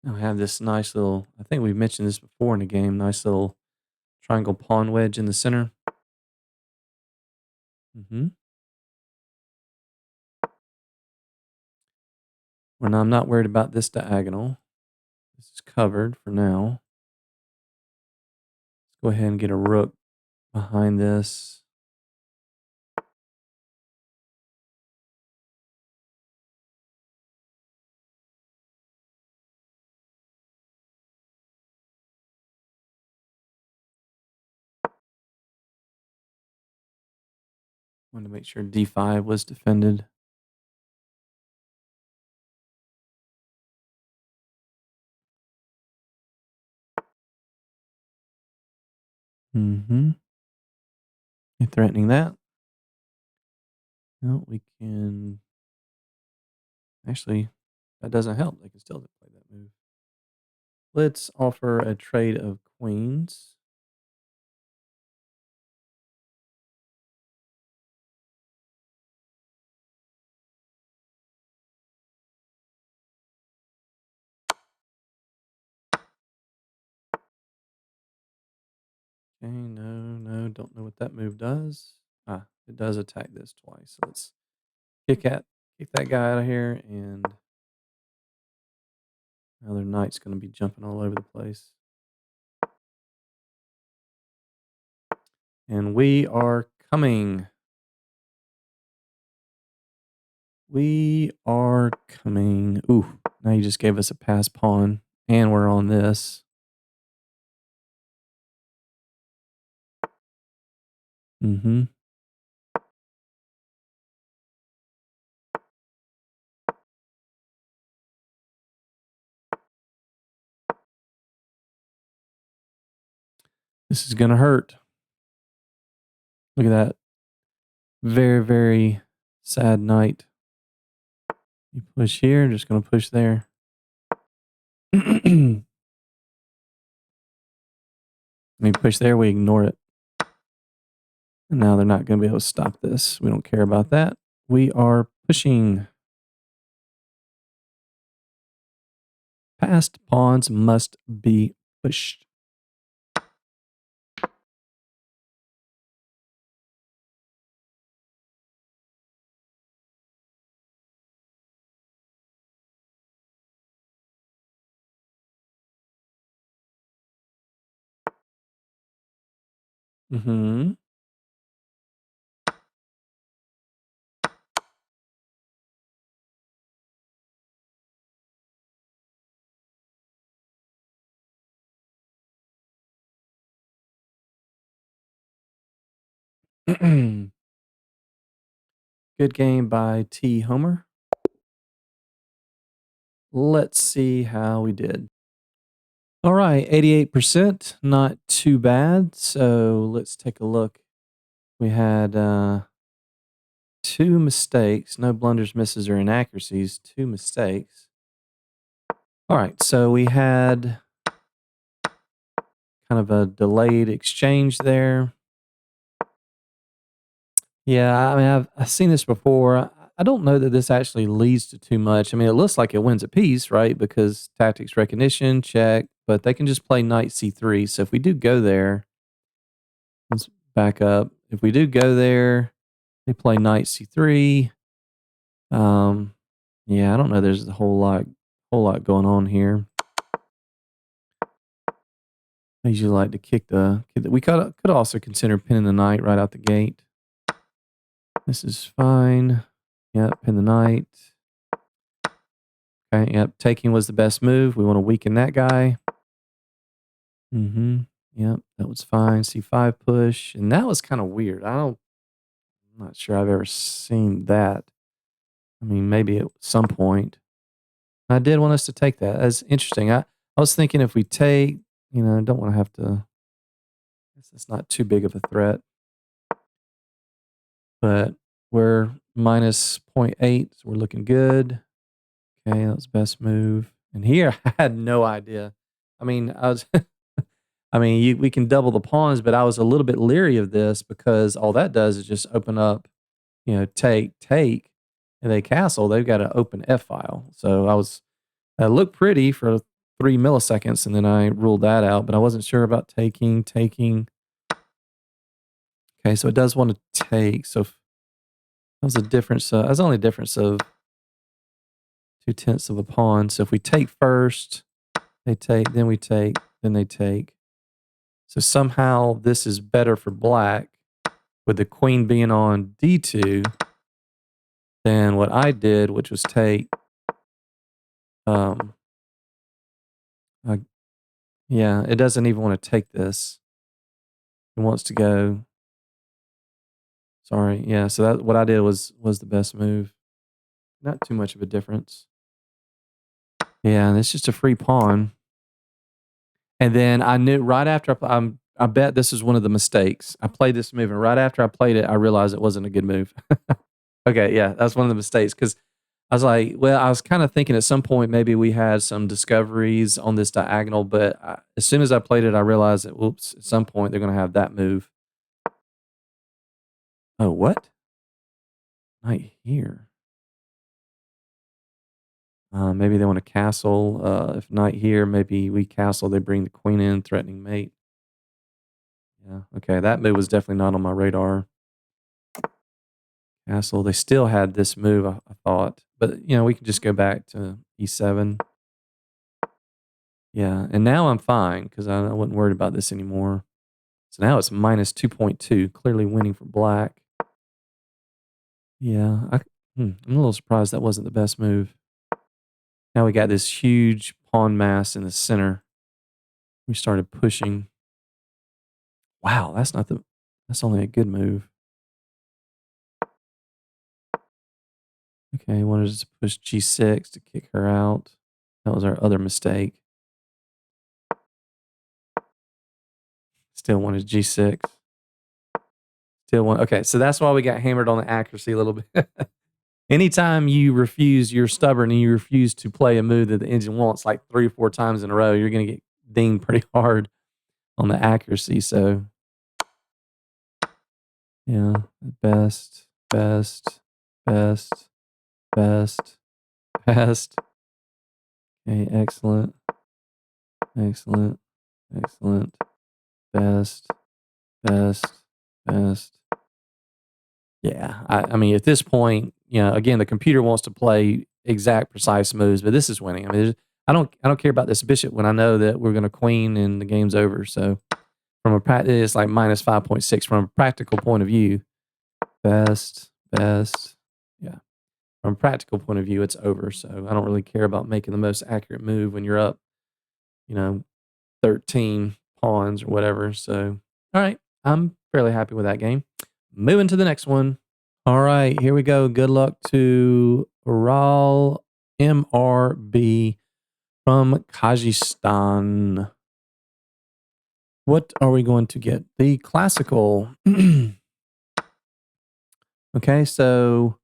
Now I have this nice little, I think we've mentioned this before in the game, nice little triangle pawn wedge in the center. Well, now I'm not worried about this diagonal. This is covered for now. Let's go ahead and get a rook behind this. Wanted to make sure d5 was defended. Mm-hmm. You're threatening that. No, we can. Actually, that doesn't help. They can still play that move. Let's offer a trade of queens. Okay, no, don't know what that move does. Ah, it does attack this twice. So let's kick that guy out of here, and another knight's going to be jumping all over the place. And we are coming. We are coming. Ooh, now you just gave us a pass pawn, and we're on this. Mm-hmm. This is going to hurt. Look at that. Very, very sad knight. You push here, just going to push there. We push there, we ignore it. And now they're not going to be able to stop this. We don't care about that. We are pushing. Passed pawns must be pushed. Mm-hmm. Good game by T. Homer. Let's see how we did. All right, 88%, not too bad. So let's take a look. We had 2 mistakes, no blunders, misses, or inaccuracies, 2 mistakes. All right, so we had kind of a delayed exchange there. Yeah, I mean, I've seen this before. I don't know that this actually leads to too much. I mean, it looks like it wins a piece, right? Because tactics recognition, check, but they can just play knight c3. So if we do go there, let's back up. If we do go there, they play knight c3. Yeah, I don't know. There's a whole lot going on here. I usually like to kick the. We could also consider pinning the knight right out the gate. This is fine. Yep, pin the knight. Okay, yep, taking was the best move. We want to weaken that guy. Mm-hmm. Yep, that was fine. C5 push. And that was kind of weird. I'm not sure I've ever seen that. I mean, maybe at some point. I did want us to take that. That's interesting. I was thinking if we take, I don't want to have to. It's not too big of a threat. But we're minus 0.8, so we're looking good. Okay, that was best move. And here I had no idea. I mean, we can double the pawns, but I was a little bit leery of this because all that does is just open up, take, and they castle. They've got an open F file. So that looked pretty for 3 milliseconds, and then I ruled that out, but I wasn't sure about taking. Okay, so it does want to take. So that was a difference. That's only a difference of 2/10 of a pawn. So if we take first, they take, then we take, then they take. So somehow this is better for black with the queen being on d2 than what I did, which was take. Yeah, it doesn't even want to take this. It wants to go. Sorry. Yeah, so that what I did was the best move. Not too much of a difference. Yeah, and it's just a free pawn. And then I knew right after I bet this is one of the mistakes. I played this move, and right after I played it, I realized it wasn't a good move. Okay, yeah, that's one of the mistakes because I was like, well, I was kind of thinking at some point maybe we had some discoveries on this diagonal, but as soon as I played it, I realized that, whoops, at some point they're going to have that move. Oh, what? Knight here. Maybe they want to castle. If knight here, maybe we castle. They bring the queen in, threatening mate. Yeah, okay, that move was definitely not on my radar. Castle. They still had this move, I thought, but we can just go back to e7. Yeah, and now I'm fine because I wasn't worried about this anymore. So now it's minus 2.2, clearly winning for black. Yeah, I'm a little surprised that wasn't the best move. Now we got this huge pawn mass in the center. We started pushing. Wow, that's only a good move. Okay, wanted us to push g6 to kick her out. That was our other mistake. Still wanted g6. Still want. Okay, so that's why we got hammered on the accuracy a little bit. Anytime you're stubborn and you refuse to play a move that the engine wants like 3 or 4 times in a row, you're going to get dinged pretty hard on the accuracy. So, yeah, best, best, best, best, best. Okay, excellent, excellent, excellent, best, best, best. Yeah, I mean, at this point, again, the computer wants to play exact, precise moves, but this is winning. I mean, I don't care about this bishop when I know that we're going to queen and the game's over. So, it's like minus 5.6 from a practical point of view. Best, best, yeah. From a practical point of view, it's over. So I don't really care about making the most accurate move when you're up, you know, 13 pawns or whatever. So, all right, I'm fairly happy with that game. Moving to the next one. All right, here we go. Good luck to Ural MRB from Kazakhstan. What are we going to get? The classical. Okay, so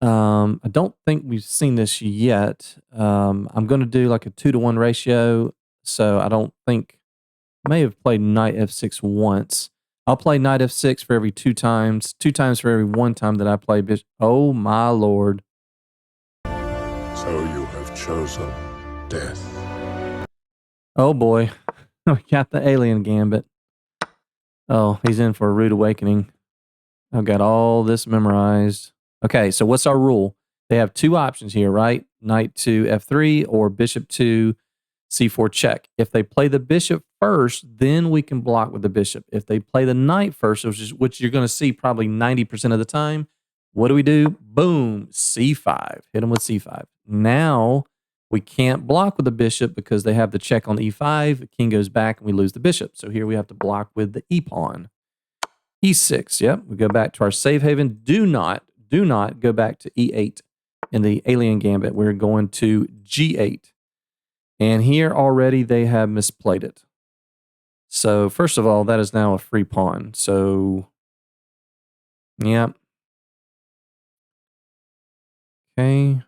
I don't think we've seen this yet. I'm going to do like a 2-to-1 ratio. So I don't think I may have played knight f6 once. I'll play knight f6 for every 2 times, 2 times for every 1 time that I play bishop. Oh my lord. So you have chosen death. Oh boy. We got the alien gambit. Oh, he's in for a rude awakening. I've got all this memorized. Okay, so what's our rule? They have 2 options here, right? Knight to f3 or bishop to c4 check. If they play the bishop first, then we can block with the bishop. If they play the knight first, which you're going to see probably 90% of the time, what do? Boom, c5. Hit them with c5. Now we can't block with the bishop because they have the check on e5. The king goes back and we lose the bishop. So here we have to block with the e-pawn. e6, yep. We go back to our safe haven. Do not go back to e8 in the alien gambit. We're going to g8. And here already they have misplayed it. So first of all, that is now a free pawn. So, yeah. Okay.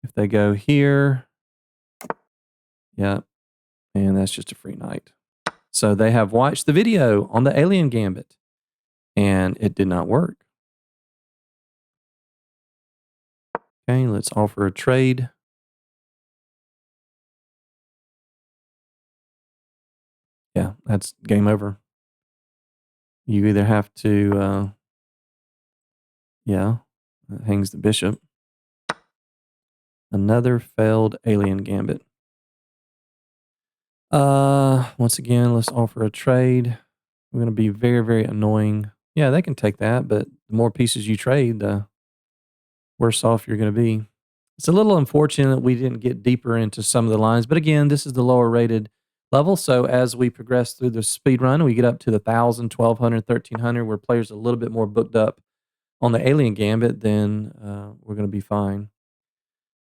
If they go here, yeah. And that's just a free knight. So they have watched the video on the alien gambit. And it did not work. Okay, let's offer a trade. Yeah, that's game over. You either have to, yeah, that hangs the bishop. Another failed alien gambit. Once again, let's offer a trade. We're going to be very, very annoying. Yeah, they can take that, but the more pieces you trade, the worse off you're going to be. It's a little unfortunate we didn't get deeper into some of the lines, but again, this is the lower rated level. So as we progress through the speed run, we get up to the 1,000, 1,200, 1,300, where players are a little bit more booked up on the Alien Gambit, then we're going to be fine.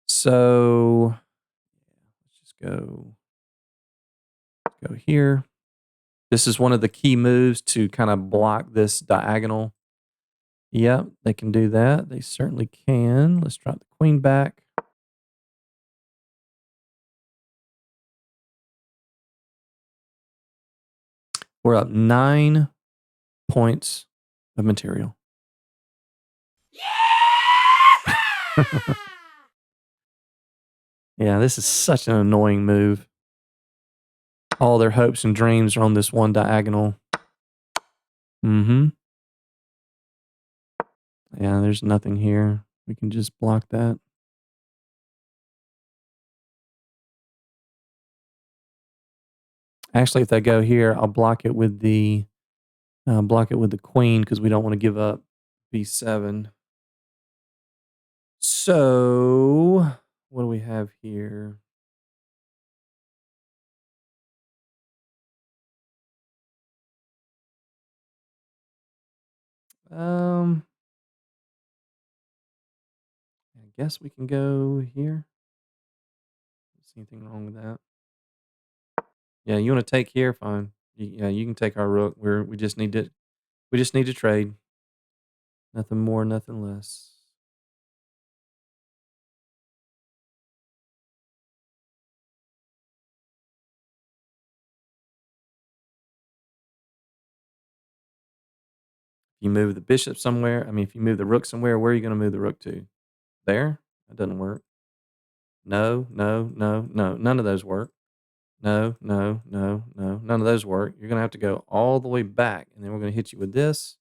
So let's just go here. This is one of the key moves to kind of block this diagonal. Yep, they can do that. They certainly can. Let's drop the queen back. We're up 9 points of material. Yeah, this is such an annoying move. All their hopes and dreams are on this one diagonal. Yeah, there's nothing here. We can just block that. Actually, if they go here, I'll block it with the queen because we don't want to give up b7. So, what do we have here? I guess we can go here. Don't see anything wrong with that. Yeah, you want to take here? Fine. Yeah, you can take our rook. We just need to trade. Nothing more, nothing less. If you move the bishop somewhere, if you move the rook somewhere, where are you going to move the rook to? There? That doesn't work. No, no, no, no. None of those work. No, no, no, no. None of those work. You're going to have to go all the way back, and then we're going to hit you with this.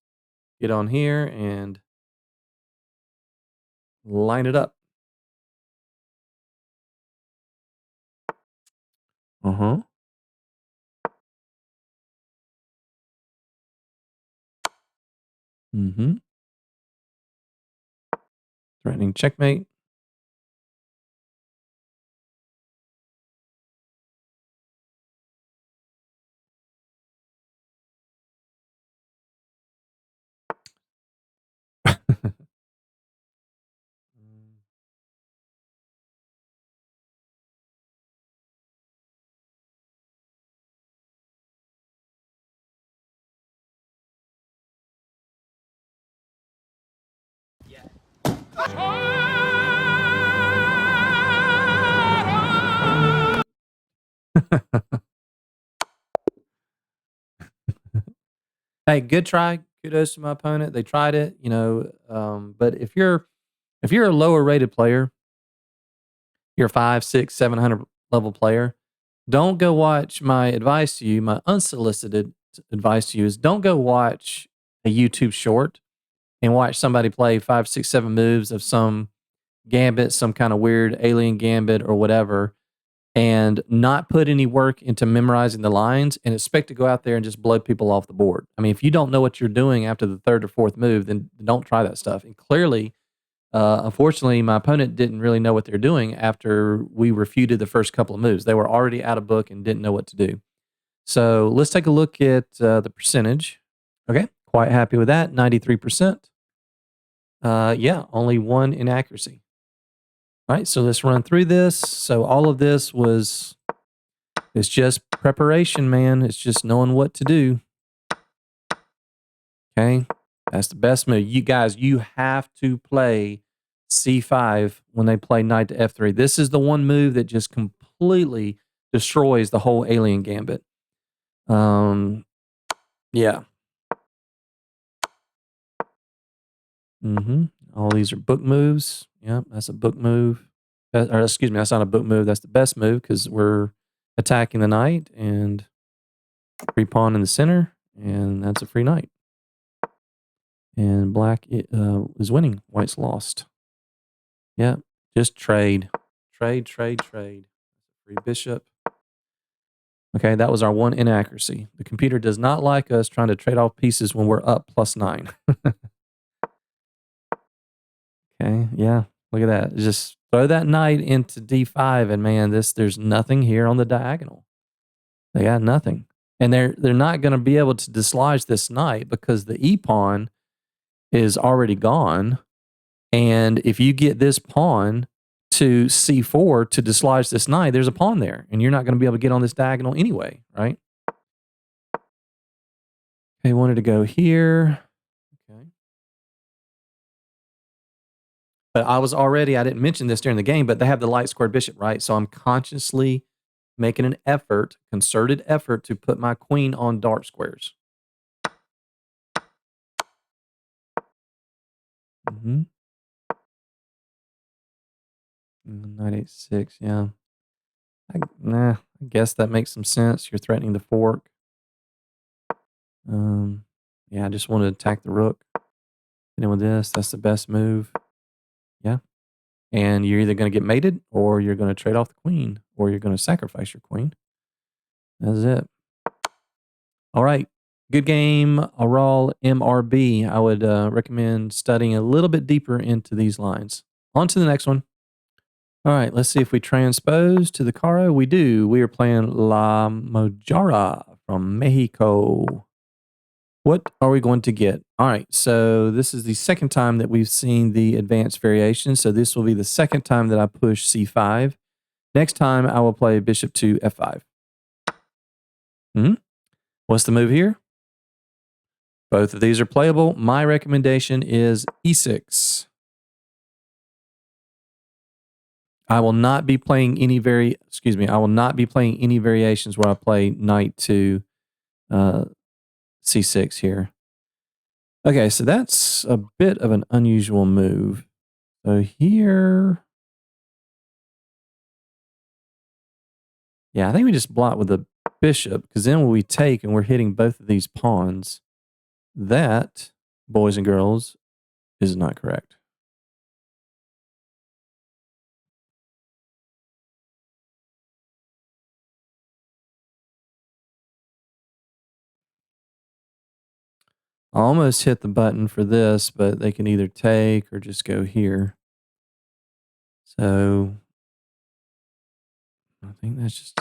Get on here and line it up. Uh-huh. Mm-hmm. Threatening checkmate. Hey, good try. Kudos to my opponent. They tried it, but if you're a lower rated player, you're a 5, 6, 700 level player, don't go watch my advice to you. My unsolicited advice to you is don't go watch a YouTube short and watch somebody play 5, 6, 7 moves of some gambit, some kind of weird alien gambit or whatever, and not put any work into memorizing the lines and expect to go out there and just blow people off the board. If you don't know what you're doing after the third or fourth move, then don't try that stuff. And clearly, unfortunately, my opponent didn't really know what they're doing after we refuted the first couple of moves. They were already out of book and didn't know what to do. So let's take a look at the percentage. Okay, quite happy with that, 93%. Yeah, only one inaccuracy. All right, so let's run through this. So all of this it's just preparation, man. It's just knowing what to do. Okay, that's the best move. You guys, you have to play C5 when they play knight to F3. This is the one move that just completely destroys the whole alien gambit. Yeah. All these are book moves. Yep, that's a book move. Or excuse me, that's not a book move. That's the best move because we're attacking the knight and free pawn in the center, and that's a free knight. And black is winning. White's lost. Yeah, just trade. Trade, trade, trade. Free bishop. Okay, that was our one inaccuracy. The computer does not like us trying to trade off pieces when we're up +9. Okay, yeah, look at that. Just throw that knight into d5, and man, there's nothing here on the diagonal. They got nothing. And they're not gonna be able to dislodge this knight because the E pawn is already gone. And if you get this pawn to C4 to dislodge this knight, there's a pawn there, and you're not gonna be able to get on this diagonal anyway, right? Okay, wanted to go here. Okay. But I didn't mention this during the game, but they have the light squared bishop, right? So I'm consciously making an effort, concerted effort to put my queen on dark squares. Mm-hmm. Knight h6, yeah. I guess that makes some sense. You're threatening the fork. Yeah, I just want to attack the rook. You know, with this, that's the best move. Yeah. And you're either going to get mated, or you're going to trade off the queen, or you're going to sacrifice your queen. That's it. All right. Good game, Aral MRB. I would recommend studying a little bit deeper into these lines. On to the next one. All right, let's see if we transpose to the Caro. We do. We are playing La Mojara from Mexico. What are we going to get? All right, so this is the second time that we've seen the advanced variation. So this will be the second time that I push C5. Next time, I will play bishop to F5. What's the move here? Both of these are playable. My recommendation is E6. I will not be playing any I will not be playing any variations where I play knight to C6 here. Okay, so that's a bit of an unusual move. So here, yeah, I think we just block with the bishop, because then when we take and we're hitting both of these pawns, that, boys and girls, is not correct. I almost hit the button for this, but they can either take or just go here. So I think that's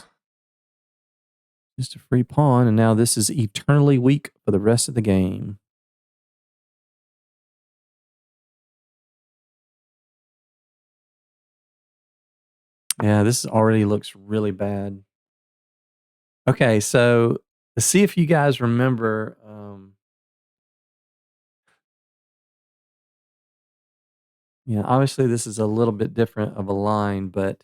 just a free pawn, and now this is eternally weak for the rest of the game. Yeah, this already looks really bad. Okay, so let's see if you guys remember. Yeah, obviously this is a little bit different of a line, but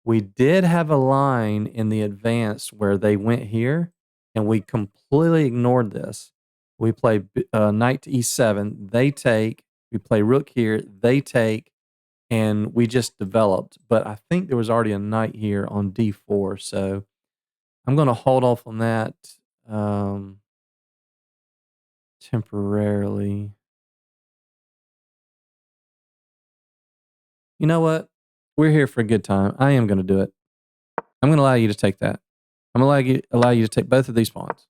we did have a line in the advanced where they went here, and we completely ignored this. We play knight to e7, they take. We play rook here, they take, and we just developed. But I think there was already a knight here on d4, so I'm going to hold off on that temporarily. You know what? We're here for a good time. I am going to do it. I'm going to allow you to take that. I'm going to allow you to take both of these pawns.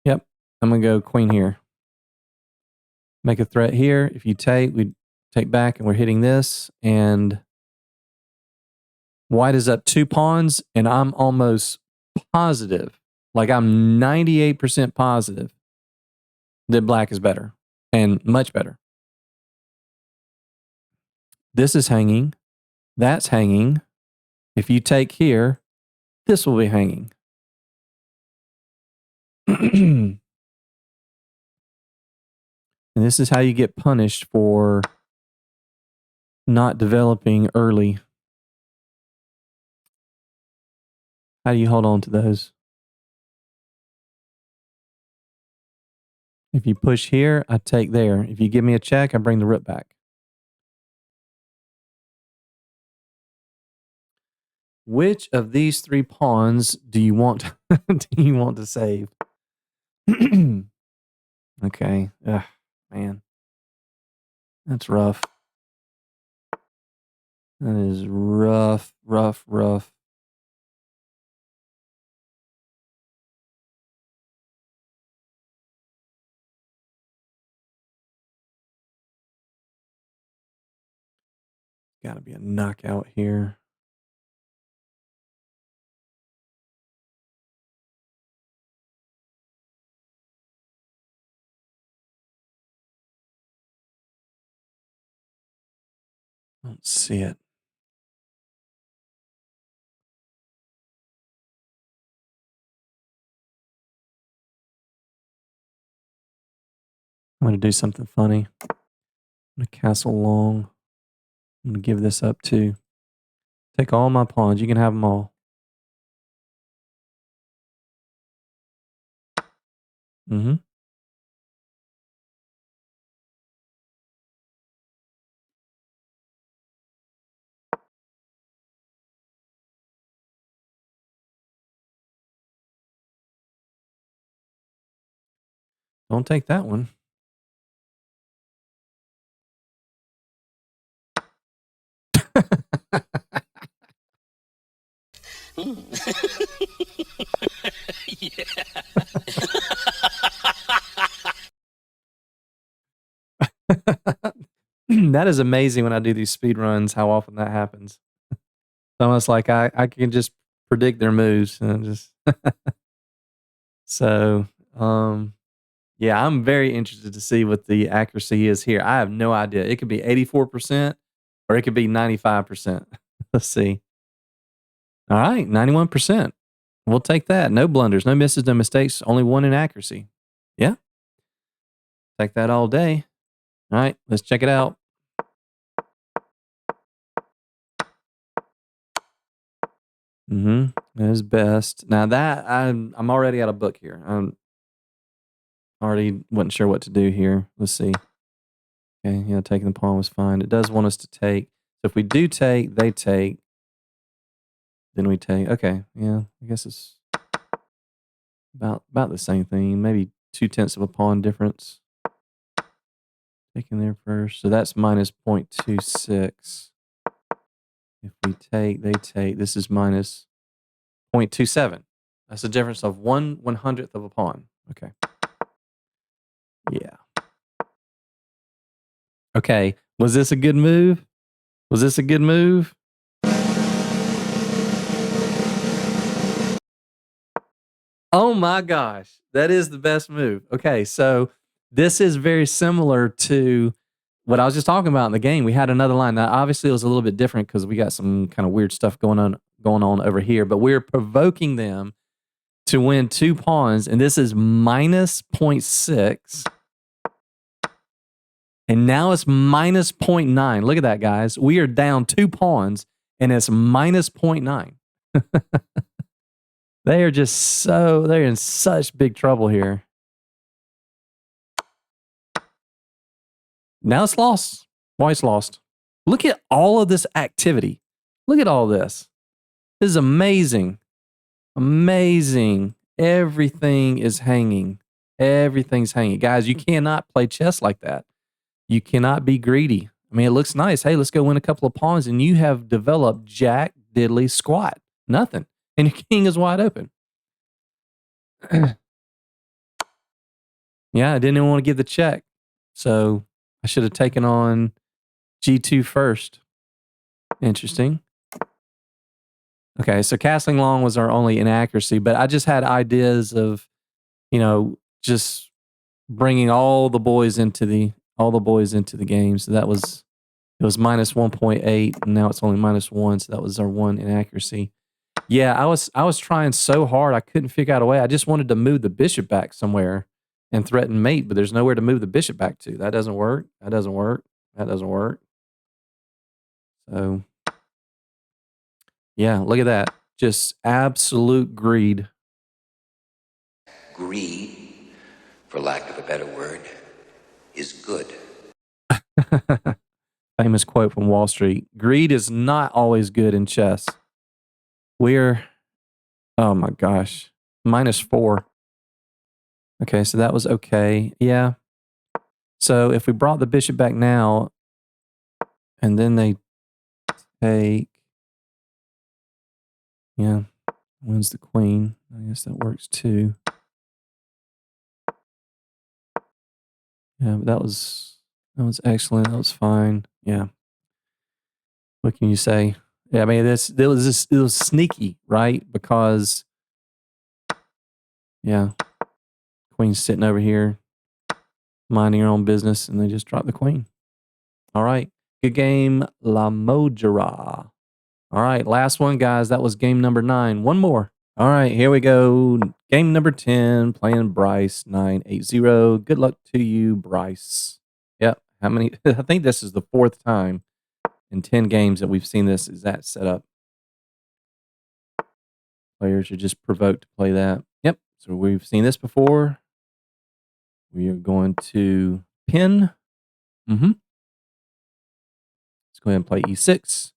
Yep. I'm going to go queen here. Make a threat here. If you take, we take back, and we're hitting this. And white is up 2 pawns, and I'm almost positive, like I'm 98% positive that black is better, and much better. This is hanging. That's hanging. If you take here, this will be hanging. And this is how you get punished for not developing early. How do you hold on to those? If you push here, I take there. If you give me a check, I bring the rook back. Which of these 3 pawns do you want to save? Okay. Ugh, man. That's rough. That is rough, rough, rough. Got to be a knockout here. I don't see it. I'm going to do something funny. I'm going to castle long. I'm going to give this up too. Take all my pawns. You can have them all. Mm-hmm. Don't take that one. That is amazing when I do these speed runs, how often that happens. It's almost like I can just predict their moves and just so yeah, I'm very interested to see what the accuracy is here. I have no idea. It could be 84% or it could be 95%. Let's see. All right, 91%. We'll take that. No blunders, no misses, no mistakes, only one inaccuracy. Yeah. Take that all day. All right, let's check it out. That is best. Now that I'm already out of book here. I'm already wasn't sure what to do here. Let's see. Okay, yeah, taking the pawn was fine. It does want us to take. So if we do take, they take. Then we take. Okay, yeah, I guess it's about the same thing. Maybe 2/10 of a pawn difference. Taking there first. So that's minus 0.26. If we take, they take. This is minus 0.27. That's a difference of 1/100th of a pawn. Okay. Yeah. Okay. Was this a good move? Was this a good move? Oh my gosh. That is the best move. Okay. So this is very similar to what I was just talking about in the game. We had another line. Now, obviously, it was a little bit different because we got some kind of weird stuff going on over here, but we're provoking them to win 2 pawns, and this is minus 0.6. And now it's minus 0.9. Look at that, guys. We are down 2 pawns, and it's minus 0.9. They're in such big trouble here. Now it's lost. White's lost. Look at all of this activity. Look at all this. This is amazing. Amazing. Everything is hanging. Everything's hanging. Guys, you cannot play chess like that. You cannot be greedy. I mean, it looks nice. Hey, let's go win a couple of pawns. And you have developed jack diddly squat. Nothing. And your king is wide open. Yeah, I didn't even want to give the check. So I should have taken on G2 first. Interesting. Okay, so castling long was our only inaccuracy, but I just had ideas of, just bringing all the boys into the game. So it was minus 1.8, and now it's only minus 1. So that was our one inaccuracy. Yeah, I was trying so hard, I couldn't figure out a way. I just wanted to move the bishop back somewhere and threaten mate, but there's nowhere to move the bishop back to. That doesn't work. That doesn't work. That doesn't work. So, yeah, look at that. Just absolute greed. Greed, for lack of a better word, is good. Famous quote from Wall Street. Greed is not always good in chess. Oh my gosh, minus 4. Okay, so that was okay. Yeah. So if we brought the bishop back now, and then they take, yeah, wins the queen. I guess that works too. Yeah, but that was excellent. That was fine. Yeah. What can you say? Yeah, I mean, it was sneaky, right? Because, yeah, queen's sitting over here, minding her own business, and they just dropped the queen. All right. Good game, La Mojara. All right, last one, guys. That was game number 9. One more. All right, here we go. Game number 10, playing Bryce 980. Good luck to you, Bryce. Yep. How many? I think this is the 4th time in 10 games that we've seen this exact setup. Players are just provoked to play that. Yep. So we've seen this before. We are going to pin. Let's go ahead and play e6.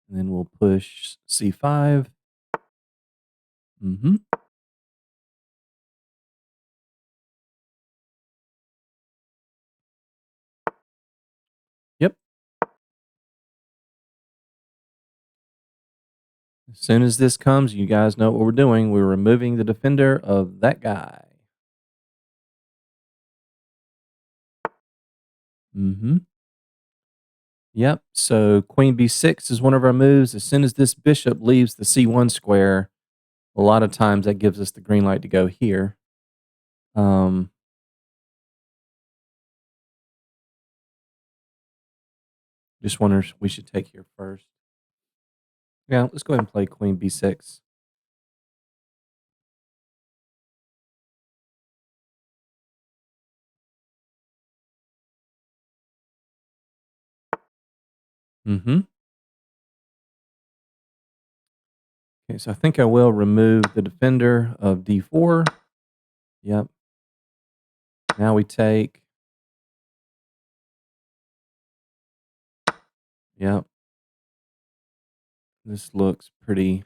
And then we'll push c5. Yep. As soon as this comes, you guys know what we're doing. We're removing the defender of that guy. Yep. So queen b6 is one of our moves. As soon as this bishop leaves the c1 square, a lot of times that gives us the green light to go here. Just wonders we should take here first. Yeah, let's go ahead and play queen b6. Okay, so I think I will remove the defender of d4. Yep. Now we take. Yep. This looks pretty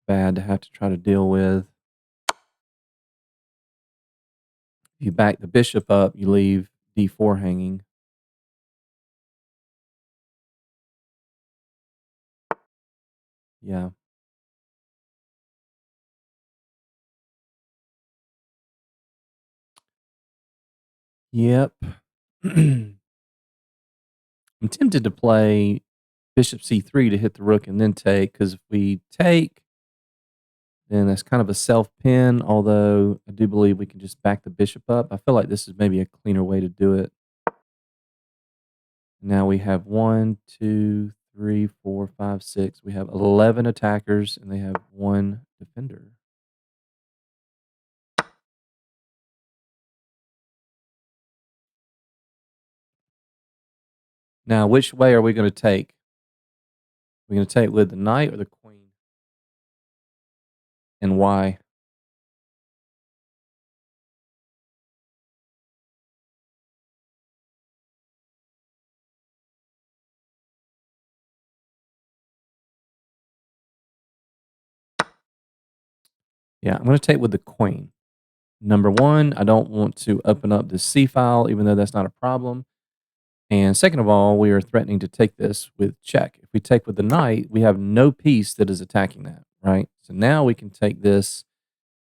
bad to have to try to deal with. If you back the bishop up, you leave d4 hanging. Yeah. Yep. I'm tempted to play bishop c3 to hit the rook and then take, because if we take, then that's kind of a self-pin, although I do believe we can just back the bishop up. I feel like this is maybe a cleaner way to do it. Now we have 1, 2, 3, 4, 5, 6. We have 11 attackers, and they have 1 defender. Now, which way are we going to take? We're going to take with the knight or the queen? And why? Yeah, I'm going to take with the queen. Number one, I don't want to open up this C file, even though that's not a problem. And second of all, we are threatening to take this with check. If we take with the knight, we have no piece that is attacking that, right? So now we can take this.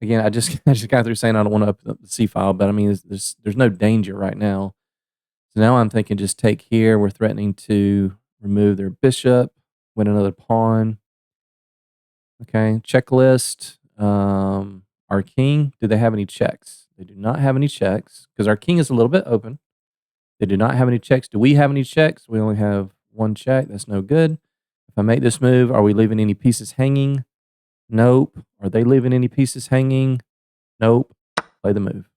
Again, I just got through saying I don't want to open up the C file, but I mean, there's no danger right now. So now I'm thinking just take here. We're threatening to remove their bishop, win another pawn. Okay, checklist. Our king, do they have any checks? They do not have any checks because our king is a little bit open. They do not have any checks. Do we have any checks? We only have 1 check. That's no good. If I make this move, are we leaving any pieces hanging? Nope. Are they leaving any pieces hanging? Nope. Play the move.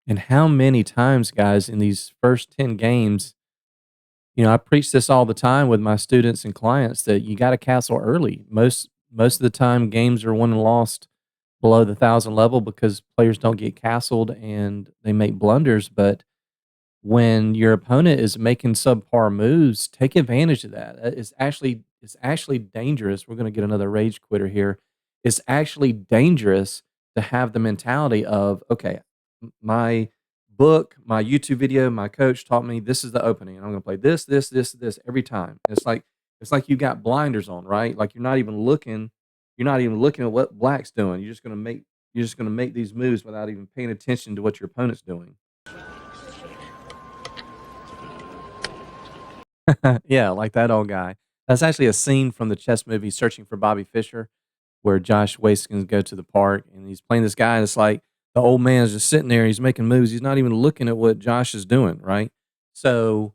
And how many times, guys, in these first 10 games, I preach this all the time with my students and clients that you got to castle early. Most of the time, games are won and lost below the 1,000 level because players don't get castled and they make blunders. But when your opponent is making subpar moves, take advantage of that. It's actually dangerous. We're going to get another rage quitter here. It's actually dangerous to have the mentality of, okay, my book, my YouTube video, my coach taught me this is the opening. And I'm going to play this, this, this, this every time. It's like you got blinders on, right? Like you're not even looking at what black's doing. You're just going to make these moves without even paying attention to what your opponent's doing. Yeah, like that old guy. That's actually a scene from the chess movie Searching for Bobby Fischer, where Josh Waskins go to the park and he's playing this guy. And it's like the old man's just sitting there. He's making moves. He's not even looking at what Josh is doing. Right. So,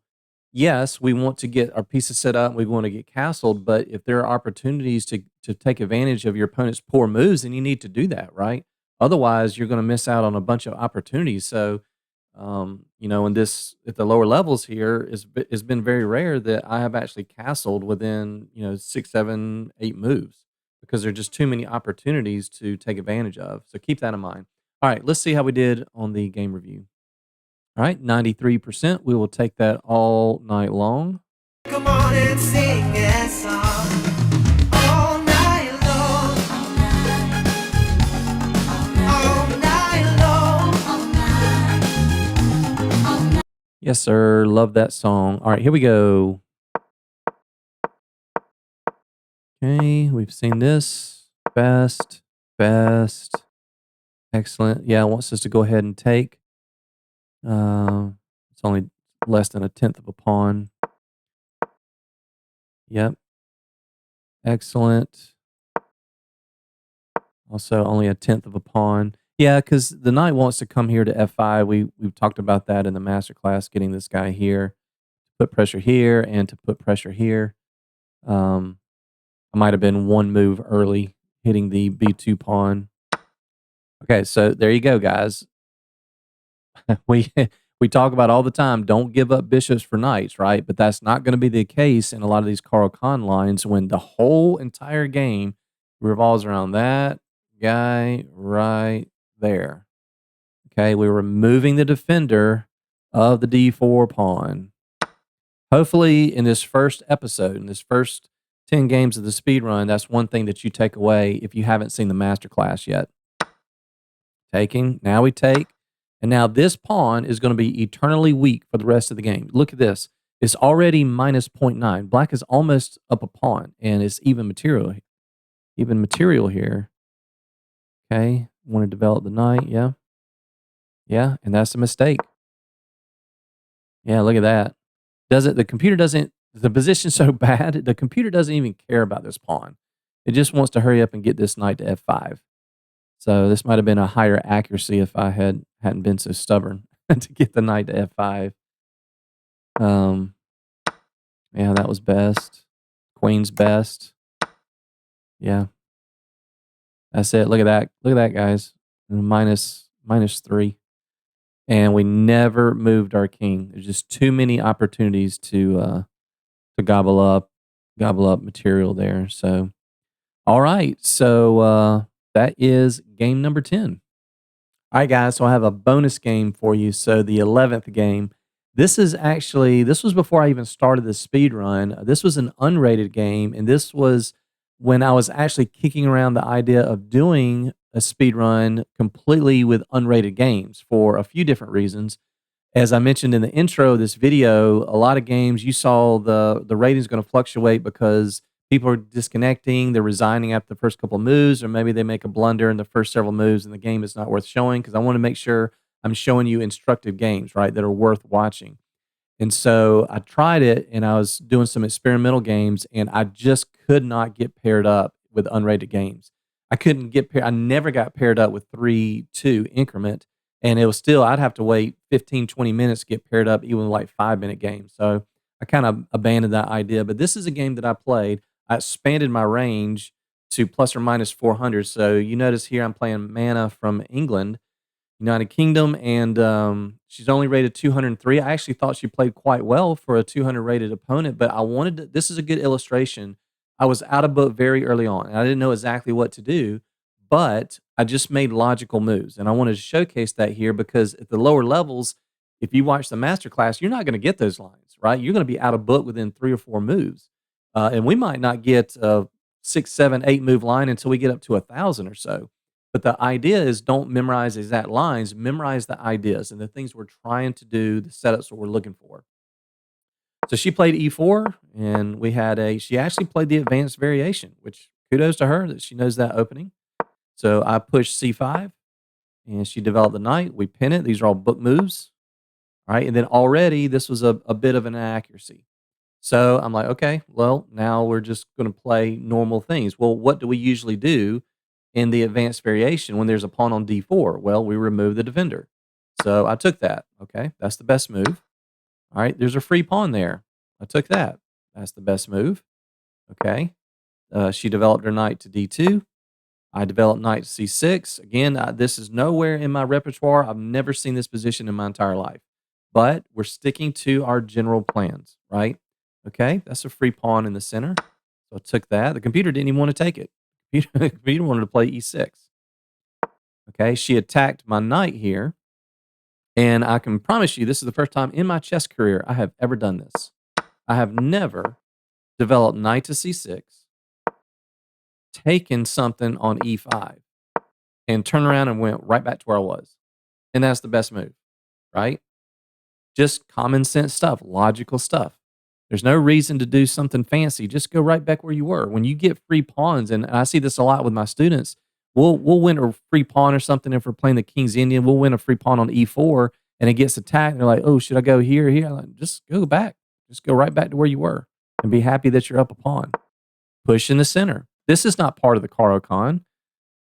yes, we want to get our pieces set up. We want to get castled. But if there are opportunities to take advantage of your opponent's poor moves, then you need to do that. Right. Otherwise, you're going to miss out on a bunch of opportunities. So, in this at the lower levels here, it's been very rare that I have actually castled within 6, 7, 8 moves because there are just too many opportunities to take advantage of. So keep that in mind. All right, let's see how we did on the game review. All right, 93%. We will take that all night long. Come on and sing that song all night long. All night long. Yes, sir. Love that song. All right, here we go. Okay, we've seen this. Best. Excellent. Yeah, it wants us to go ahead and take. It's only less than a tenth of a pawn. Yep. Excellent. Also, only a tenth of a pawn. Yeah, because the knight wants to come here to f5. We've talked about that in the masterclass, getting this guy here, put pressure here, and to put pressure here. I might have been one move early, hitting the b2 pawn. Okay, so there you go, guys. we we talk about all the time, don't give up bishops for knights, right? But that's not going to be the case in a lot of these Caro-Kann lines when the whole entire game revolves around that guy right there. Okay, we're removing the defender of the d4 pawn. Hopefully, in this first episode, in this first 10 games of the speed run, that's one thing that you take away if you haven't seen the masterclass yet. Taking, now we take, and now this pawn is going to be eternally weak for the rest of the game. Look at this. It's already minus 0.9. Black is almost up a pawn, and it's even material here. Okay, want to develop the knight, yeah. Yeah, and that's a mistake. Yeah, look at that. The position's so bad, the computer doesn't even care about this pawn. It just wants to hurry up and get this knight to f5. So this might have been a higher accuracy if I hadn't been so stubborn to get the knight to f5. Yeah, that was best. Queen's best. Yeah. That's it. Look at that. Look at that, guys. Minus 3. And we never moved our king. There's just too many opportunities to gobble up material there. So, all right. So that is game number 10. All right, guys. So I have a bonus game for you. So the 11th game. This was before I even started the speed run. This was an unrated game, and this was when I was actually kicking around the idea of doing a speed run completely with unrated games for a few different reasons. As I mentioned in the intro of this video, a lot of games you saw the rating's going to fluctuate because people are disconnecting, they're resigning after the first couple of moves, or maybe they make a blunder in the first several moves and the game is not worth showing, because I want to make sure I'm showing you instructive games, right, that are worth watching. And so I tried it, and I was doing some experimental games, and I just could not get paired up with unrated games. I never got paired up with 3-2 increment, and it was still, I'd have to wait 15, 20 minutes to get paired up, even with like 5-minute games. So I kind of abandoned that idea. But this is a game that I played. I expanded my range to plus or minus 400. So you notice here I'm playing Mana from England, United Kingdom, and she's only rated 203. I actually thought she played quite well for a 200 rated opponent, but this is a good illustration. I was out of book very early on, and I didn't know exactly what to do, but I just made logical moves, and I wanted to showcase that here because at the lower levels, if you watch the masterclass, you're not going to get those lines, right? You're going to be out of book within 3 or 4 moves, and we might not get a 6, 7, 8 move line until we get up to 1,000 or so. But the idea is don't memorize exact lines, memorize the ideas and the things we're trying to do, the setups that we're looking for. So she played e4, and she actually played the advanced variation, which kudos to her that she knows that opening. So I pushed c5, and she developed the knight. We pin it. These are all book moves. All right, and then already this was a bit of an inaccuracy. So I'm like, okay, well, now we're just going to play normal things. Well, what do we usually do in the advanced variation when there's a pawn on d4? Well, we remove the defender. So I took that. Okay, that's the best move. All right, there's a free pawn there. I took that. That's the best move. Okay. She developed her knight to d2. I developed knight to c6. Again, this is nowhere in my repertoire. I've never seen this position in my entire life. But we're sticking to our general plans, right? Okay, that's a free pawn in the center. So I took that. The computer didn't even want to take it. The computer wanted to play e6. Okay, she attacked my knight here. And I can promise you, this is the first time in my chess career I have ever done this. I have never developed knight to c6, taken something on e5, and turned around and went right back to where I was. And that's the best move, right? Just common sense stuff, logical stuff. There's no reason to do something fancy. Just go right back where you were. When you get free pawns, and I see this a lot with my students, we'll win a free pawn or something. If we're playing the King's Indian, we'll win a free pawn on e4, and it gets attacked. And they're like, "Oh, should I go here, here?" I'm like, just go back. Just go right back to where you were, and be happy that you're up a pawn. Push in the center. This is not part of the Caro-Kann.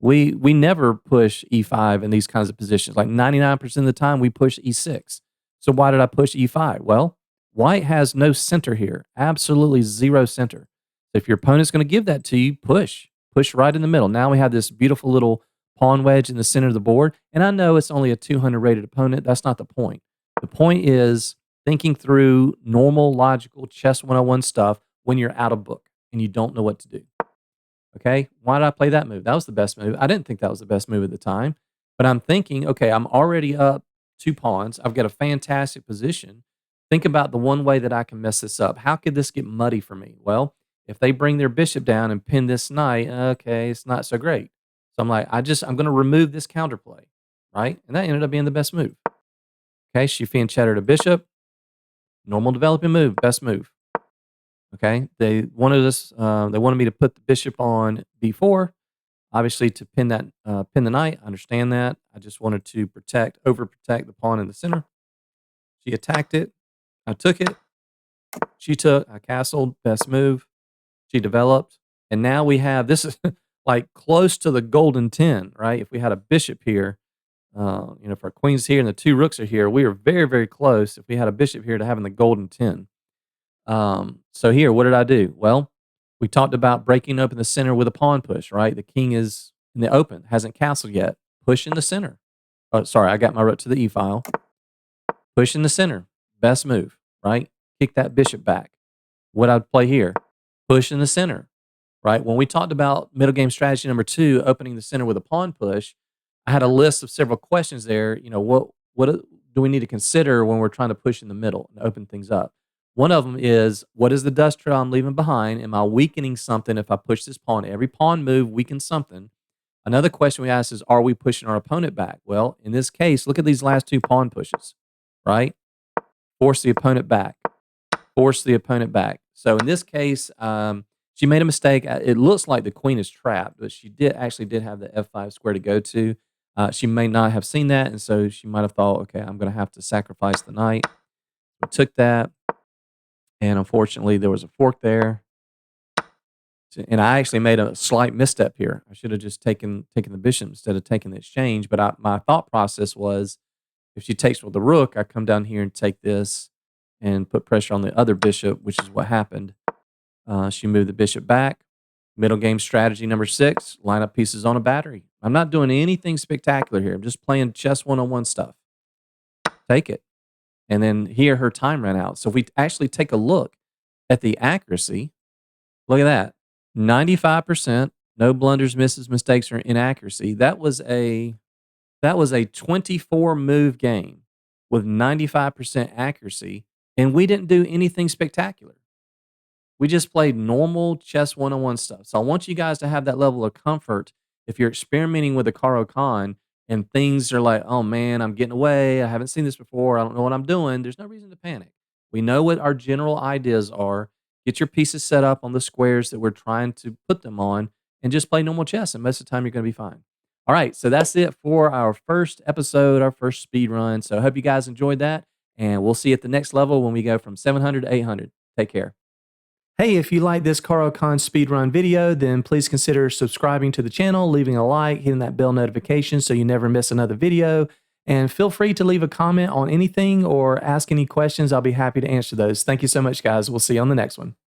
We never push e5 in these kinds of positions. Like 99% of the time, we push e6. So why did I push e5? Well, white has no center here. Absolutely zero center. If your opponent's going to give that to you, push. Push right in the middle. Now we have this beautiful little pawn wedge in the center of the board. And I know it's only a 200 rated opponent. That's not the point. The point is thinking through normal, logical chess 101 stuff when you're out of book and you don't know what to do. Okay, why did I play that move? That was the best move. I didn't think that was the best move at the time, but I'm thinking, okay, I'm already up 2 pawns. I've got a fantastic position. Think about the one way that I can mess this up. How could this get muddy for me? Well, if they bring their bishop down and pin this knight, okay, it's not so great. So I'm like, I'm going to remove this counterplay, right? And that ended up being the best move. Okay, she fianchetted a bishop. Normal developing move, best move. Okay, they wanted us. They wanted me to put the bishop on b4, obviously to pin that pin the knight. I understand that. I just wanted to overprotect the pawn in the center. She attacked it. I took it. She took. I castled. Best move. She developed, and now we have this is like close to the golden 10, right? If we had a bishop here, if our queen's here and the 2 rooks are here, we are very, very close. If we had a bishop here to having the golden 10. So here, what did I do? Well, we talked about breaking open the center with a pawn push, right? The king is in the open, hasn't castled yet. Push in the center. Oh, sorry, I got my rook to the e file. Push in the center. Best move, right? Kick that bishop back. What I'd play here, push in the center, right? When we talked about middle game strategy number 2, opening the center with a pawn push, I had a list of several questions there. What do we need to consider when we're trying to push in the middle and open things up? One of them is, what is the dust trail I'm leaving behind? Am I weakening something if I push this pawn? Every pawn move weakens something. Another question we ask is, are we pushing our opponent back? Well, in this case, look at these last 2 pawn pushes, right? Force the opponent back. Force the opponent back. So in this case, she made a mistake. It looks like the queen is trapped, but she did have the f5 square to go to. She may not have seen that, and so she might have thought, okay, I'm going to have to sacrifice the knight. We took that. And unfortunately, there was a fork there. And I actually made a slight misstep here. I should have just taken the bishop instead of taking the exchange. But my thought process was, if she takes with the rook, I come down here and take this and put pressure on the other bishop, which is what happened. She moved the bishop back. Middle game strategy number 6, line up pieces on a battery. I'm not doing anything spectacular here. I'm just playing chess 101 stuff. Take it. And then here, her time ran out. So if we actually take a look at the accuracy, look at that. 95%, no blunders, misses, mistakes, or inaccuracy. That was a 24 move game with 95% accuracy, and we didn't do anything spectacular. We just played normal chess 101 stuff. So I want you guys to have that level of comfort if you're experimenting with a Caro-Kann and things are like, oh man, I'm getting away. I haven't seen this before. I don't know what I'm doing. There's no reason to panic. We know what our general ideas are. Get your pieces set up on the squares that we're trying to put them on and just play normal chess. And most of the time, you're going to be fine. All right. So that's it for our first episode, our first speed run. So I hope you guys enjoyed that. And we'll see you at the next level when we go from 700 to 800. Take care. Hey, if you like this Caro-Kann speedrun video, then please consider subscribing to the channel, leaving a like, hitting that bell notification so you never miss another video. And feel free to leave a comment on anything or ask any questions. I'll be happy to answer those. Thank you so much, guys. We'll see you on the next one.